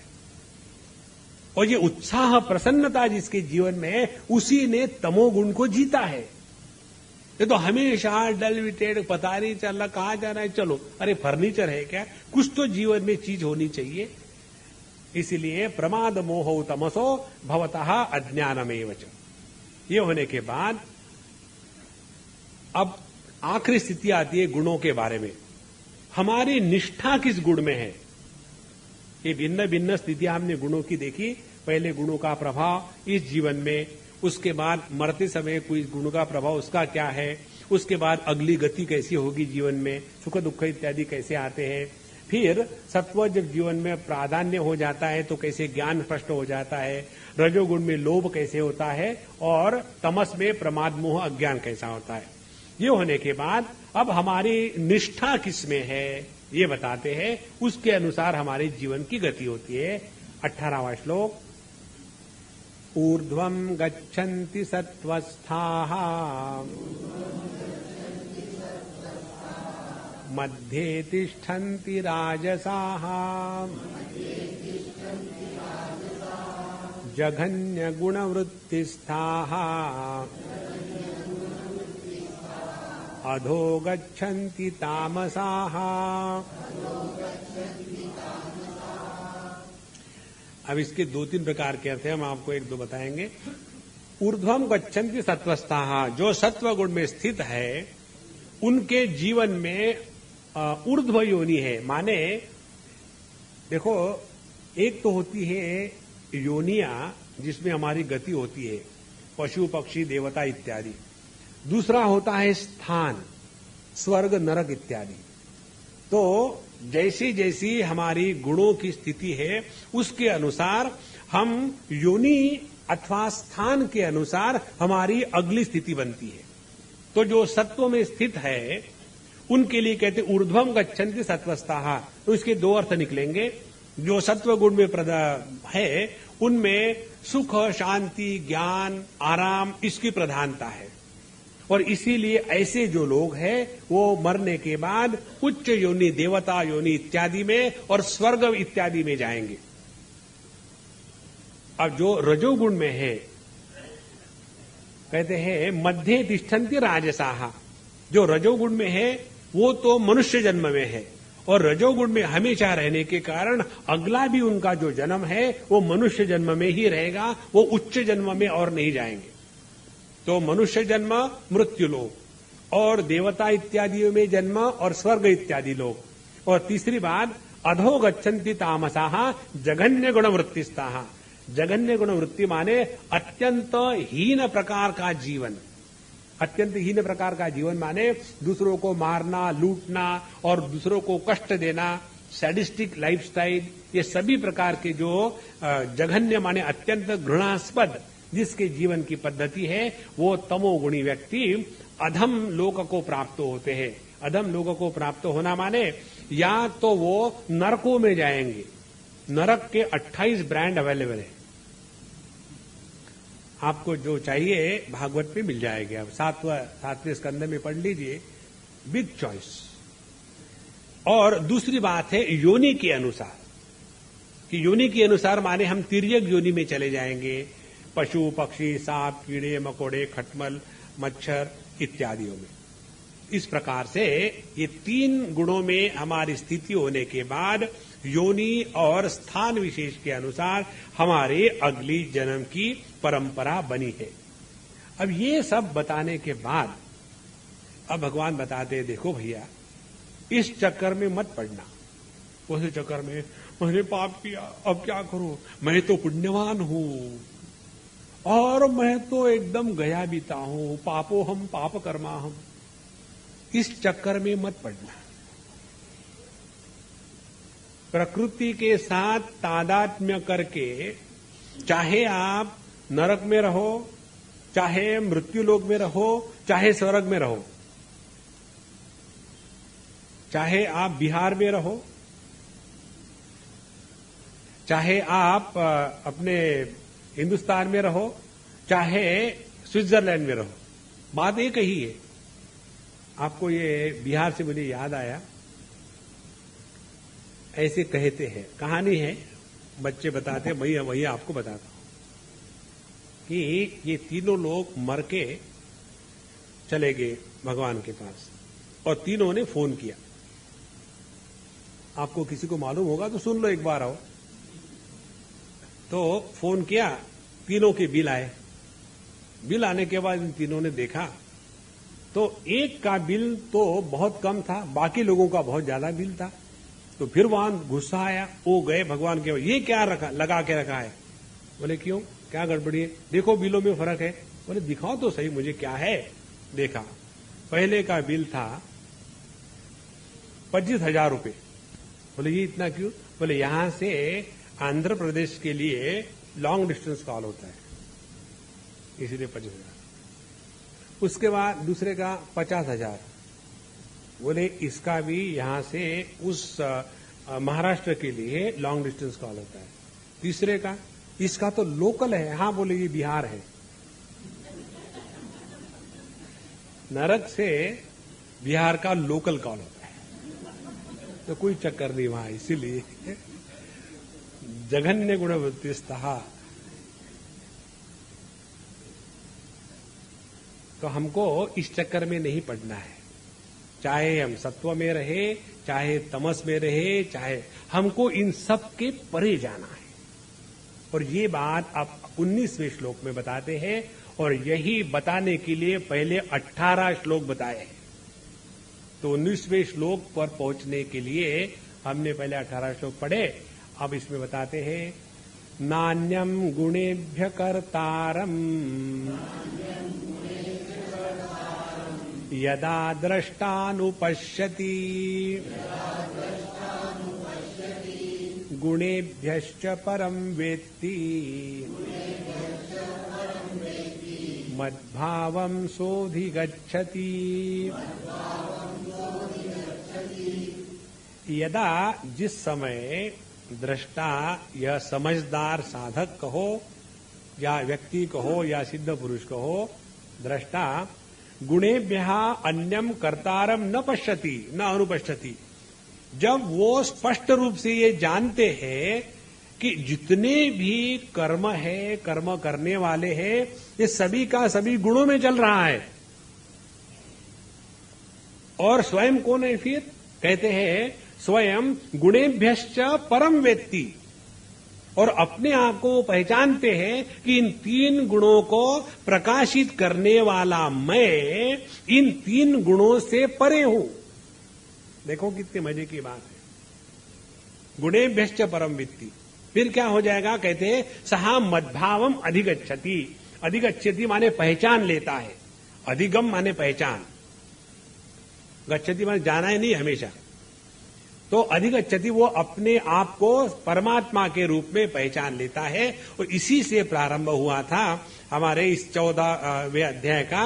और ये उत्साह प्रसन्नता जिसके जीवन में है, उसी ने तमोगुण को जीता है। ये तो हमेशा डलविटेड, पता नहीं चल रहा कहां जाना है, चलो अरे फर्नीचर है क्या, कुछ तो जीवन में चीज होनी चाहिए। इसलिए प्रमाद मोहो तमसो भवतः अज्ञानमेव च। ये होने के बाद अब आखिरी स्थिति आती है गुणों के बारे में। हमारी निष्ठा किस गुण में है? ये भिन्न भिन्न स्थितियां हमने गुणों की देखी। पहले गुणों का प्रभाव इस जीवन में, उसके बाद मरते समय कोई गुण का प्रभाव उसका क्या है, उसके बाद अगली गति कैसी होगी जीवन में, सुख दुख इत्यादि कैसे आते हैं। फिर सत्व जब जीवन में प्राधान्य हो जाता है तो कैसे ज्ञान स्पष्ट हो जाता है, रजोगुण में लोभ कैसे होता है, और तमस में प्रमाद मोह अज्ञान कैसा होता है। ये होने के बाद अब हमारी निष्ठा किसमें है ये बताते हैं, उसके अनुसार हमारे जीवन की गति होती है। 18वां श्लोक, ऊर्ध्वं गच्छन्ति सत्त्वस्थाः मध्ये तिष्ठन्ति राजसाः जघन्य गुणवृत्तिस्थाः अधो गच्छन्ति तामसाः। अब इसके 2-3 प्रकार के अर्थ हैं, हम आपको 1-2 बताएंगे। ऊर्ध्वम गच्छन्ति सत्वस्थाः, जो सत्व गुण में स्थित है उनके जीवन में ऊर्ध्व योनि है। माने देखो, एक तो होती है योनियां जिसमें हमारी गति होती है, पशु पक्षी देवता इत्यादि। दूसरा होता है स्थान, स्वर्ग नरक इत्यादि। तो जैसी जैसी हमारी गुणों की स्थिति है उसके अनुसार हम योनि अथवा स्थान के अनुसार हमारी अगली स्थिति बनती है। तो जो सत्व में स्थित है उनके लिए कहते ऊर्ध्वम गच्छन्ति सत्वस्थाः। तो इसके 2 अर्थ निकलेंगे। जो सत्व गुण में है उनमें सुख, शांति, ज्ञान, आराम इसकी प्रधानता है, और इसीलिए ऐसे जो लोग हैं वो मरने के बाद उच्च योनि, देवता योनि इत्यादि में और स्वर्ग इत्यादि में जाएंगे। अब जो रजोगुण में है कहते हैं मध्य तिष्ठन्ति राजसाः। जो रजोगुण में है वो तो मनुष्य जन्म में है, और रजोगुण में हमेशा रहने के कारण अगला भी उनका जो जन्म है वो मनुष्य जन्म में ही रहेगा, वो उच्च जन्म में और नहीं जाएंगे। तो मनुष्य जन्म मृत्यु लोक, और देवता इत्यादियों में जन्म और स्वर्ग इत्यादि लोक। और तीसरी बात, अधो गच्छन्ति तामसाः जघन्य गुण वृत्तिस्ताः। जघन्य गुण वृत्ति माने अत्यंत हीन प्रकार का जीवन। अत्यंत हीन प्रकार का जीवन माने दूसरों को मारना, लूटना और दूसरों को कष्ट देना, सैडिस्टिक लाइफस्टाइल, ये सभी प्रकार के जो जघन्य माने अत्यंत घृणास्पद जिसके जीवन की पद्धति है, वो तमोगुणी व्यक्ति अधम लोक को प्राप्त होते हैं। अधम लोक को प्राप्त होना माने या तो वो नरकों में जाएंगे। नरक के 28 ब्रांड अवेलेबल है, आपको जो चाहिए भागवत में मिल जाएगा। अब 7वें स्कंद में पढ़ लीजिए, बिग चॉइस। और दूसरी बात है योनि के अनुसार, कि योनि के अनुसार माने हम तिर्यक योनि में चले जाएंगे, पशु पक्षी, सांप, कीड़े मकोड़े, खटमल, मच्छर इत्यादियों में। इस प्रकार से ये 3 गुणों में हमारी स्थिति होने के बाद योनि और स्थान विशेष के अनुसार हमारे अगली जन्म की परंपरा बनी है। अब ये सब बताने के बाद अब भगवान बताते हैं, देखो भैया, इस चक्कर में मत पड़ना। उस चक्कर में मैंने पाप किया, अब क्या करूं, मैं तो पुण्यवान हूं और मैं तो एकदम गया बीता हूं, पापो हम पाप कर्मा हम। इस चक्कर में मत पड़ना। प्रकृति के साथ तादात्म्य करके चाहे आप नरक में रहो, चाहे मृत्यु लोक में रहो, चाहे स्वर्ग में रहो, चाहे आप बिहार में रहो, चाहे आप अपने हिंदुस्तान में रहो, चाहे स्विट्जरलैंड में रहो, बात एक ही है। आपको ये बिहार से मुझे याद आया, ऐसे कहते हैं, कहानी है, बच्चे बताते हैं, वही आपको बताता हूं कि ये तीनों लोग मर के चले गए भगवान के पास और तीनों ने फोन किया। आपको किसी को मालूम होगा तो सुन लो एक बार। आओ तो फोन किया, तीनों के बिल आए। बिल आने के बाद इन तीनों ने देखा तो एक का बिल तो बहुत कम था, बाकी लोगों का बहुत ज्यादा बिल था। तो फिर वहां गुस्सा आया, वो गए भगवान के, ये क्या लगा के रखा है? बोले क्यों, क्या गड़बड़ी है? देखो बिलों में फर्क है। बोले दिखाओ तो सही मुझे क्या है। देखा, पहले का बिल था 25,000 रुपये। बोले ये इतना क्यों? बोले यहां से आंध्र प्रदेश के लिए लॉन्ग डिस्टेंस कॉल होता है, इसीलिए 25,000। उसके बाद दूसरे का 50,000। बोले इसका भी यहां से उस महाराष्ट्र के लिए लॉन्ग डिस्टेंस कॉल होता है। तीसरे का, इसका तो लोकल है। हाँ, बोले ये बिहार है। नरक से बिहार का लोकल कॉल होता है, तो कोई चक्कर नहीं वहां। इसीलिए जघन्य गुणवत्तिस्तः। तो हमको इस चक्कर में नहीं पड़ना है। चाहे हम सत्व में रहे, चाहे तमस में रहे, चाहे हमको इन सब के परे जाना है। और ये बात आप 19वें श्लोक में बताते हैं, और यही बताने के लिए पहले 18 श्लोक बताए हैं। तो 19वें श्लोक पर पहुंचने के लिए हमने पहले 18 श्लोक पढ़े। अब इसमें बताते हैं, नान्यम गुणेभ्य कर्तारम यदा द्रष्टानुपश्यति गुणेभ्यश्च परम वेत्ति मद्भावं सोऽधिगच्छति। यदा, जिस समय, दृष्टा, यह समझदार साधक कहो या व्यक्ति कहो या सिद्ध पुरुष कहो, दृष्टा गुणेभ्यः अन्यम कर्तारम न पश्यति न अनुपश्यति, जब वो स्पष्ट रूप से ये जानते हैं कि जितने भी कर्म है, कर्म करने वाले हैं, ये सभी का सभी गुणों में चल रहा है। और स्वयं कौन है फिर? कहते हैं स्वयं गुणेभ्यश्च परम वेत्ति, और अपने आप को पहचानते हैं कि इन 3 गुणों को प्रकाशित करने वाला मैं इन 3 गुणों से परे हूं। देखो कितने मजे की बात है। गुणेभ्यश्च परम वेत्ति, फिर क्या हो जाएगा? कहते हैं सहा मद्भावम अधिगच्छति। अधिगच्छति माने पहचान लेता है, अधिगम माने पहचान, गच्छति माने जाना है नहीं हमेशा। तो अधिगच्छति, वो अपने आप को परमात्मा के रूप में पहचान लेता है। और इसी से प्रारंभ हुआ था हमारे इस 14वें अध्याय का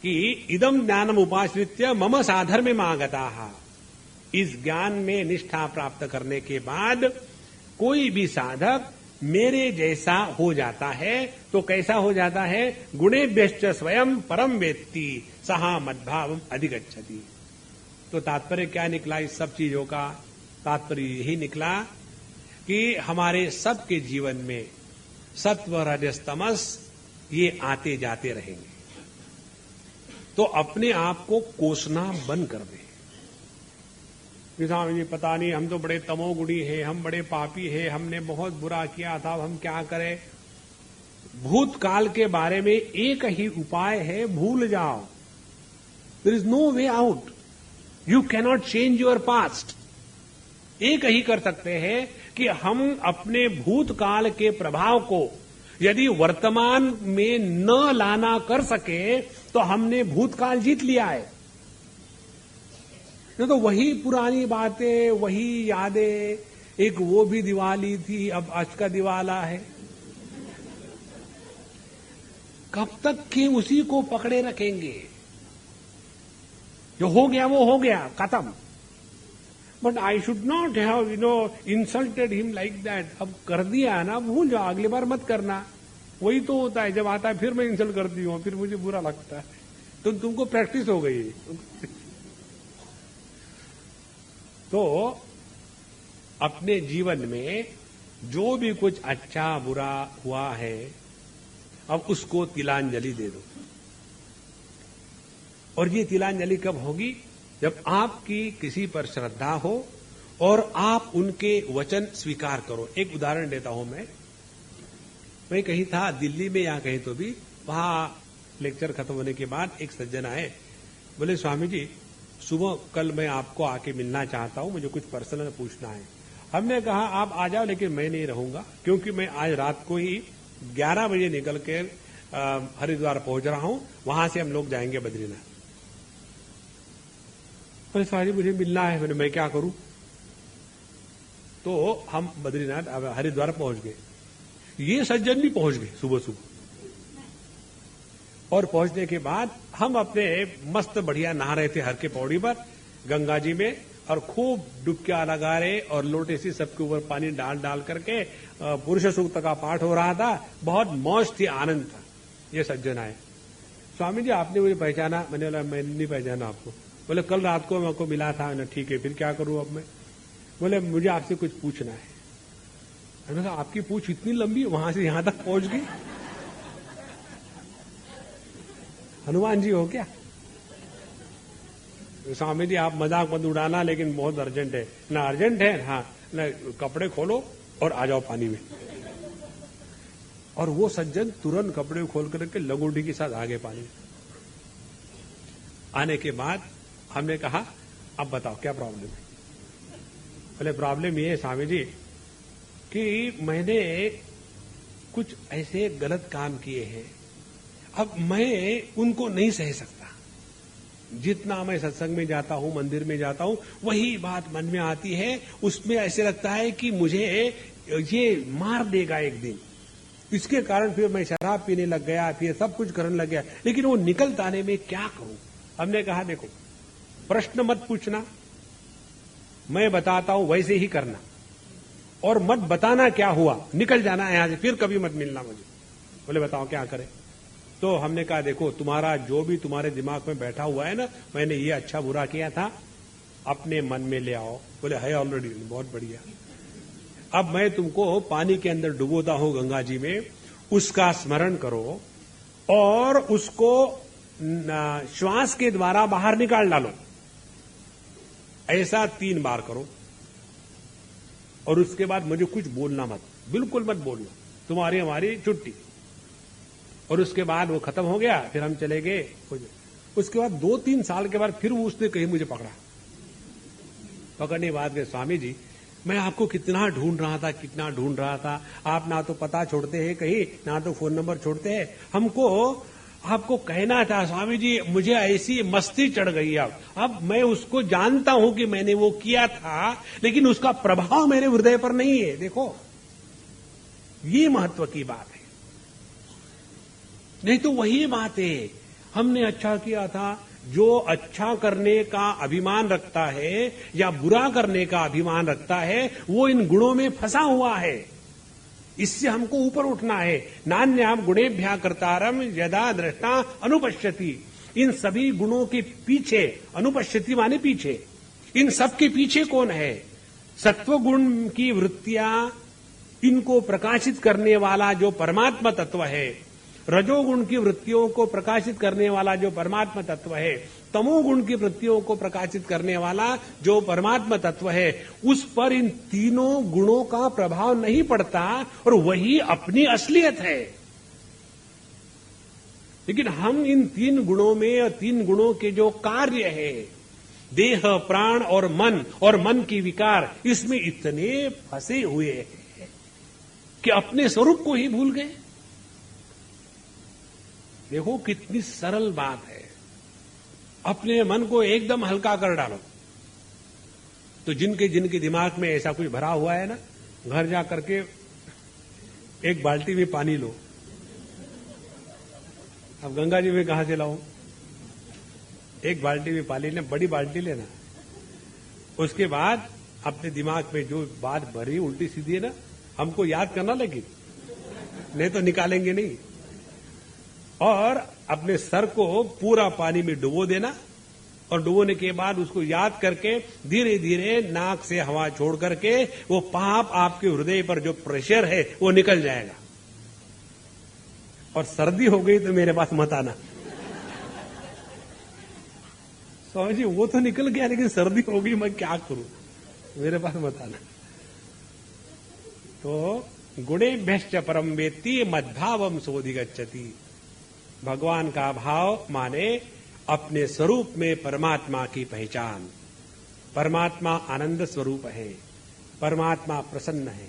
कि इदम ज्ञानम उपाश्रित्य मम साधर्म्यम आगताः। इस ज्ञान में निष्ठा प्राप्त करने के बाद कोई भी साधक मेरे जैसा हो जाता है। तो कैसा हो जाता है? गुणेभ्यश्च स्वयं परम वेत्ति सहा मद्भावम अधिगच्छति। तो तात्पर्य क्या निकला इस सब चीजों का? तात्पर्य यही निकला कि हमारे सबके जीवन में सत्व रजस तमस ये आते जाते रहेंगे। तो अपने आप को कोसना बंद कर दे। स्वामी जी पता नहीं, हम तो बड़े तमोगुणी हैं, हम बड़े पापी हैं, हमने बहुत बुरा किया था, अब हम क्या करें। भूतकाल के बारे में एक ही उपाय है, भूल जाओ। There is no way out. You cannot change your past. एक ही कर सकते हैं कि हम अपने भूतकाल के प्रभाव को यदि वर्तमान में न लाना कर सके तो हमने भूतकाल जीत लिया है। नहीं तो वही पुरानी बातें, वही यादें, एक वो भी दिवाली थी, अब आज का दिवाला है। कब तक के उसी को पकड़े रखेंगे। जो हो गया वो हो गया, खत्म। But I should not have insulted him like that. अब कर दिया ना, भूल जाओ, अगली बार मत करना। वही तो होता है, जब आता है फिर मैं इंसल्ट करती हूँ, फिर मुझे बुरा लगता है। तो तुमको प्रैक्टिस हो गई। तो अपने जीवन में जो भी कुछ अच्छा बुरा हुआ है, अब उसको तिलांजलि दे दो। और ये तिलांजलि कब होगी? जब आपकी किसी पर श्रद्धा हो और आप उनके वचन स्वीकार करो। एक उदाहरण देता हूं मैं कहीं था दिल्ली में या कहीं तो भी, वहां लेक्चर खत्म होने के बाद एक सज्जन आए, बोले स्वामी जी सुबह कल मैं आपको आके मिलना चाहता हूं, मुझे कुछ पर्सनल पूछना है। हमने कहा आप आ जाओ, लेकिन मैं नहीं रहूंगा, क्योंकि मैं आज रात को ही 11 बजे निकल के हरिद्वार पहुंच रहा हूं, वहां से हम लोग जाएंगे बद्रीनाथ। बोले स्वामी मुझे मिलना है। मैंने मैं क्या करूं? तो हम बद्रीनाथ हरिद्वार पहुंच गए। ये सज्जन भी पहुंच गए सुबह सुबह। और पहुंचने के बाद हम अपने मस्त बढ़िया नहा रहे थे हर के पौड़ी पर गंगा जी में, और खूब डुबकियां लगा रहे और लोटे से सबके ऊपर पानी डाल डाल करके पुरुष सूक्त का पाठ हो रहा था। बहुत मौज थी, आनंद था। ये सज्जन आए, स्वामी जी आपने मुझे पहचाना? मैंने बोला मैं नहीं पहचाना आपको। बोले कल रात को मेरे को मिला था। मैंने ठीक है, फिर क्या करूं अब मैं? बोले मुझे आपसे कुछ पूछना है। मैंने कहा आपकी पूछ इतनी लंबी, वहां से यहां तक पहुंच गई? हनुमान जी हो क्या? स्वामी जी आप मजाक मत उड़ाना, लेकिन बहुत अर्जेंट है। ना अर्जेंट है, हाँ ना, कपड़े खोलो और आ जाओ पानी में। और वो सज्जन तुरंत कपड़े खोल करके लगोटी के साथ आ गए पानी में। आने के बाद हमने कहा अब बताओ क्या प्रॉब्लम है? बोले प्रॉब्लम ये है स्वामी जी कि मैंने कुछ ऐसे गलत काम किए हैं, अब मैं उनको नहीं सह सकता। जितना मैं सत्संग में जाता हूं, मंदिर में जाता हूं, वही बात मन में आती है। उसमें ऐसे लगता है कि मुझे ये मार देगा एक दिन। इसके कारण फिर मैं शराब पीने लग गया, फिर सब कुछ करने लग गया, लेकिन वो निकल आने में क्या करूं? हमने कहा देखो, प्रश्न मत पूछना, मैं बताता हूं वैसे ही करना, और मत बताना क्या हुआ, निकल जाना यहां से, फिर कभी मत मिलना मुझे। बोले बताओ क्या करें? तो हमने कहा देखो, तुम्हारा जो भी तुम्हारे दिमाग में बैठा हुआ है ना, मैंने ये अच्छा बुरा किया था, अपने मन में ले आओ। बोले है ऑलरेडी, बहुत बढ़िया। अब मैं तुमको पानी के अंदर डुबोता हूं गंगा जी में, उसका स्मरण करो और उसको श्वास के द्वारा बाहर निकाल डालो। ऐसा 3 बार करो, और उसके बाद मुझे कुछ बोलना मत, बिल्कुल मत बोलना, तुम्हारी हमारी छुट्टी। और उसके बाद वो खत्म हो गया, फिर हम चले गए। उसके बाद 2-3 साल के बाद फिर उसने कहीं मुझे पकड़ने के बाद गए, स्वामी जी मैं आपको कितना ढूंढ रहा था, आप ना तो पता छोड़ते हैं कहीं, ना तो फोन नंबर छोड़ते हैं। हमको आपको कहना था स्वामी जी, मुझे ऐसी मस्ती चढ़ गई। अब मैं उसको जानता हूं कि मैंने वो किया था, लेकिन उसका प्रभाव मेरे हृदय पर नहीं है। देखो ये महत्व की बात है। नहीं तो वही बात है, हमने अच्छा किया था। जो अच्छा करने का अभिमान रखता है या बुरा करने का अभिमान रखता है, वो इन गुणों में फंसा हुआ है। इससे हमको ऊपर उठना है। नान्याम गुणेभ्या कर्तारम यदा दृष्टा अनुपश्यति। इन सभी गुणों के पीछे, अनुपश्यति माने पीछे, इन सब के पीछे कौन है? सत्व गुण की वृत्तियां, इनको प्रकाशित करने वाला जो परमात्मा तत्व है, रजोगुण की वृत्तियों को प्रकाशित करने वाला जो परमात्मा तत्व है, तमोगुण की वृत्तियों को प्रकाशित करने वाला जो परमात्मा तत्व है, उस पर इन तीनों गुणों का प्रभाव नहीं पड़ता और वही अपनी असलियत है। लेकिन हम इन तीन गुणों में और तीन गुणों के जो कार्य है, देह, प्राण और मन की विकार, इसमें इतने फंसे हुए हैं कि अपने स्वरूप को ही भूल गए। देखो कितनी सरल बात है। अपने मन को एकदम हल्का कर डालो। तो जिनके जिनके दिमाग में ऐसा कुछ भरा हुआ है ना, घर जा करके एक बाल्टी में पानी लो। अब गंगा जी में कहां से लाऊं? एक बाल्टी में पानी लेना, बड़ी बाल्टी लेना। उसके बाद अपने दिमाग में जो बात भरी उल्टी सीधी है ना, हमको याद करना, लेकिन नहीं तो निकालेंगे नहीं। और अपने सर को पूरा पानी में डुबो देना और डुबोने के बाद उसको याद करके धीरे धीरे नाक से हवा छोड़ करके वो पाप आपके हृदय पर जो प्रेशर है वो निकल जाएगा। और सर्दी हो गई तो मेरे पास मत आना। स्वामी जी वो तो निकल गया, लेकिन सर्दी हो गई, मैं क्या करूं? मेरे पास मत आना। तो गुणेभ्यश्च परम वेत्ति मद्भावम सोधिगच्छति। भगवान का भाव माने अपने स्वरूप में परमात्मा की पहचान। परमात्मा आनंद स्वरूप है, परमात्मा प्रसन्न है,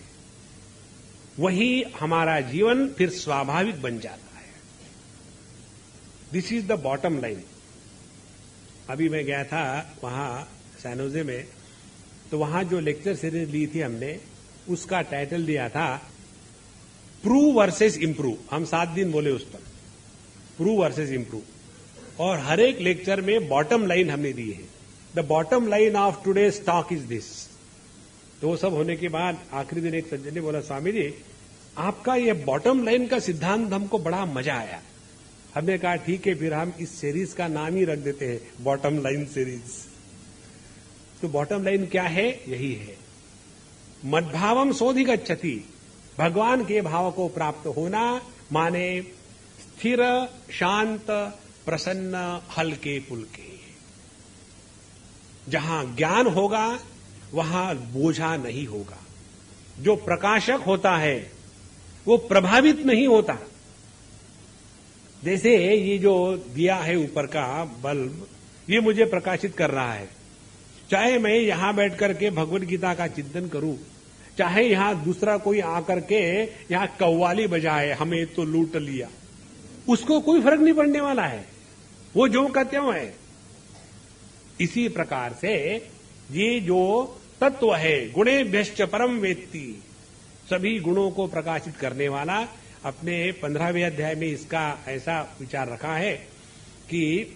वही हमारा जीवन फिर स्वाभाविक बन जाता है। This is the bottom line. अभी मैं गया था वहां सैन होजे में, तो वहां जो लेक्चर सीरीज ली थी हमने, उसका टाइटल दिया था प्रूव वर्सेस इंप्रूव। हम 7 दिन बोले उस पर, प्रूव वर्सेस इंप्रूव। और हर एक लेक्चर में बॉटम लाइन हमने दी है। The bottom line of today stock is this. तो वो सब होने के बाद आखिरी दिन एक सज्जन ने बोला, स्वामी जी आपका ये बॉटम लाइन का सिद्धांत हमको बड़ा मजा आया। हमने कहा ठीक है, फिर हम इस सीरीज का नाम ही रख देते हैं, बॉटम लाइन सीरीज। तो बॉटम लाइन क्या है? यही है, मद्भावम सोधिगच्छति। भगवान के भाव को प्राप्त होना माने स्थिर, शांत, प्रसन्न, हल्के पुलके। जहां ज्ञान होगा वहां बोझा नहीं होगा। जो प्रकाशक होता है वो प्रभावित नहीं होता। जैसे ये जो दिया है ऊपर का बल्ब, ये मुझे प्रकाशित कर रहा है। चाहे मैं यहां बैठ करके भगवद गीता का चिंतन करूं, चाहे यहां दूसरा कोई आकर के यहां कव्वाली बजाए, हमें तो लूट लिया, उसको कोई फर्क नहीं पड़ने वाला है, वो जो का त्यों है। इसी प्रकार से ये जो तत्व है, गुणेभ्यश्च परम वेत्ति, सभी गुणों को प्रकाशित करने वाला, अपने 15वें अध्याय में इसका ऐसा विचार रखा है कि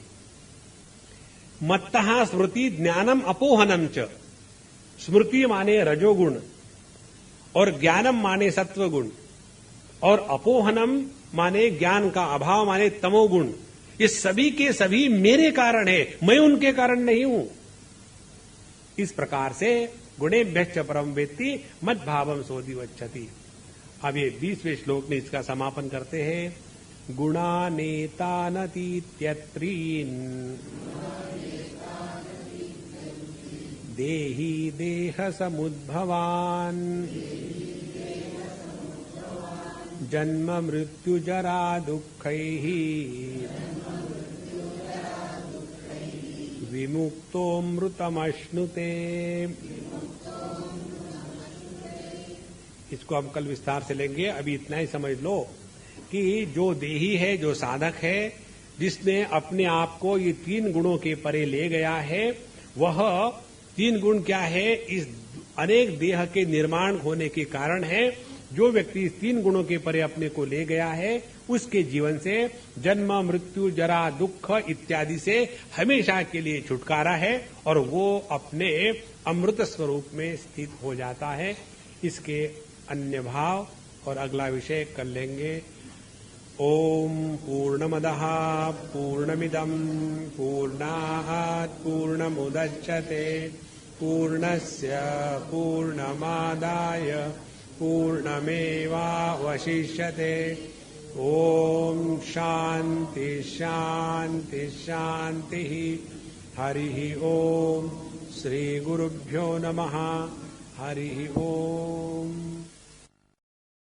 मत्तः स्मृति ज्ञानम अपोहनम च। स्मृति माने रजोगुण और ज्ञानम माने सत्वगुण, और अपोहनम माने ज्ञान का अभाव माने तमोगुण। ये सभी के सभी मेरे कारण है, मैं उनके कारण नहीं हूं। इस प्रकार से गुणेभ्यश्च परम वेत्ति मद्भावम सोधिगच्छति। अब ये 20वें श्लोक में इसका समापन करते हैं। गुणानेतानतीत्यत्रीन् देहि देह समुद्भवान् जन्म मृत्यु जरा दुःखैः विमुक्तोऽमृतमश्नुते। इसको हम कल विस्तार से लेंगे। अभी इतना ही समझ लो कि जो देही है, जो साधक है, जिसने अपने आप को ये 3 गुणों के परे ले गया है, वह 3 गुण क्या है? इस अनेक देह के निर्माण होने के कारण है। जो व्यक्ति इस 3 गुणों के परे अपने को ले गया है, उसके जीवन से जन्म मृत्यु जरा दुख इत्यादि से हमेशा के लिए छुटकारा है और वो अपने अमृत स्वरूप में स्थित हो जाता है। इसके अन्य भाव और अगला विषय कर लेंगे। ओम पूर्णमदः पूर्णमिदं पूर्णात् पूर्णमुदच्यते पूर्णस्य पूर्णमादाय पूर्णमेवावशिष्यते। ओम शांति शांति शांति। हरि ओम। श्री गुरुभ्यो नमः। हरि ओम।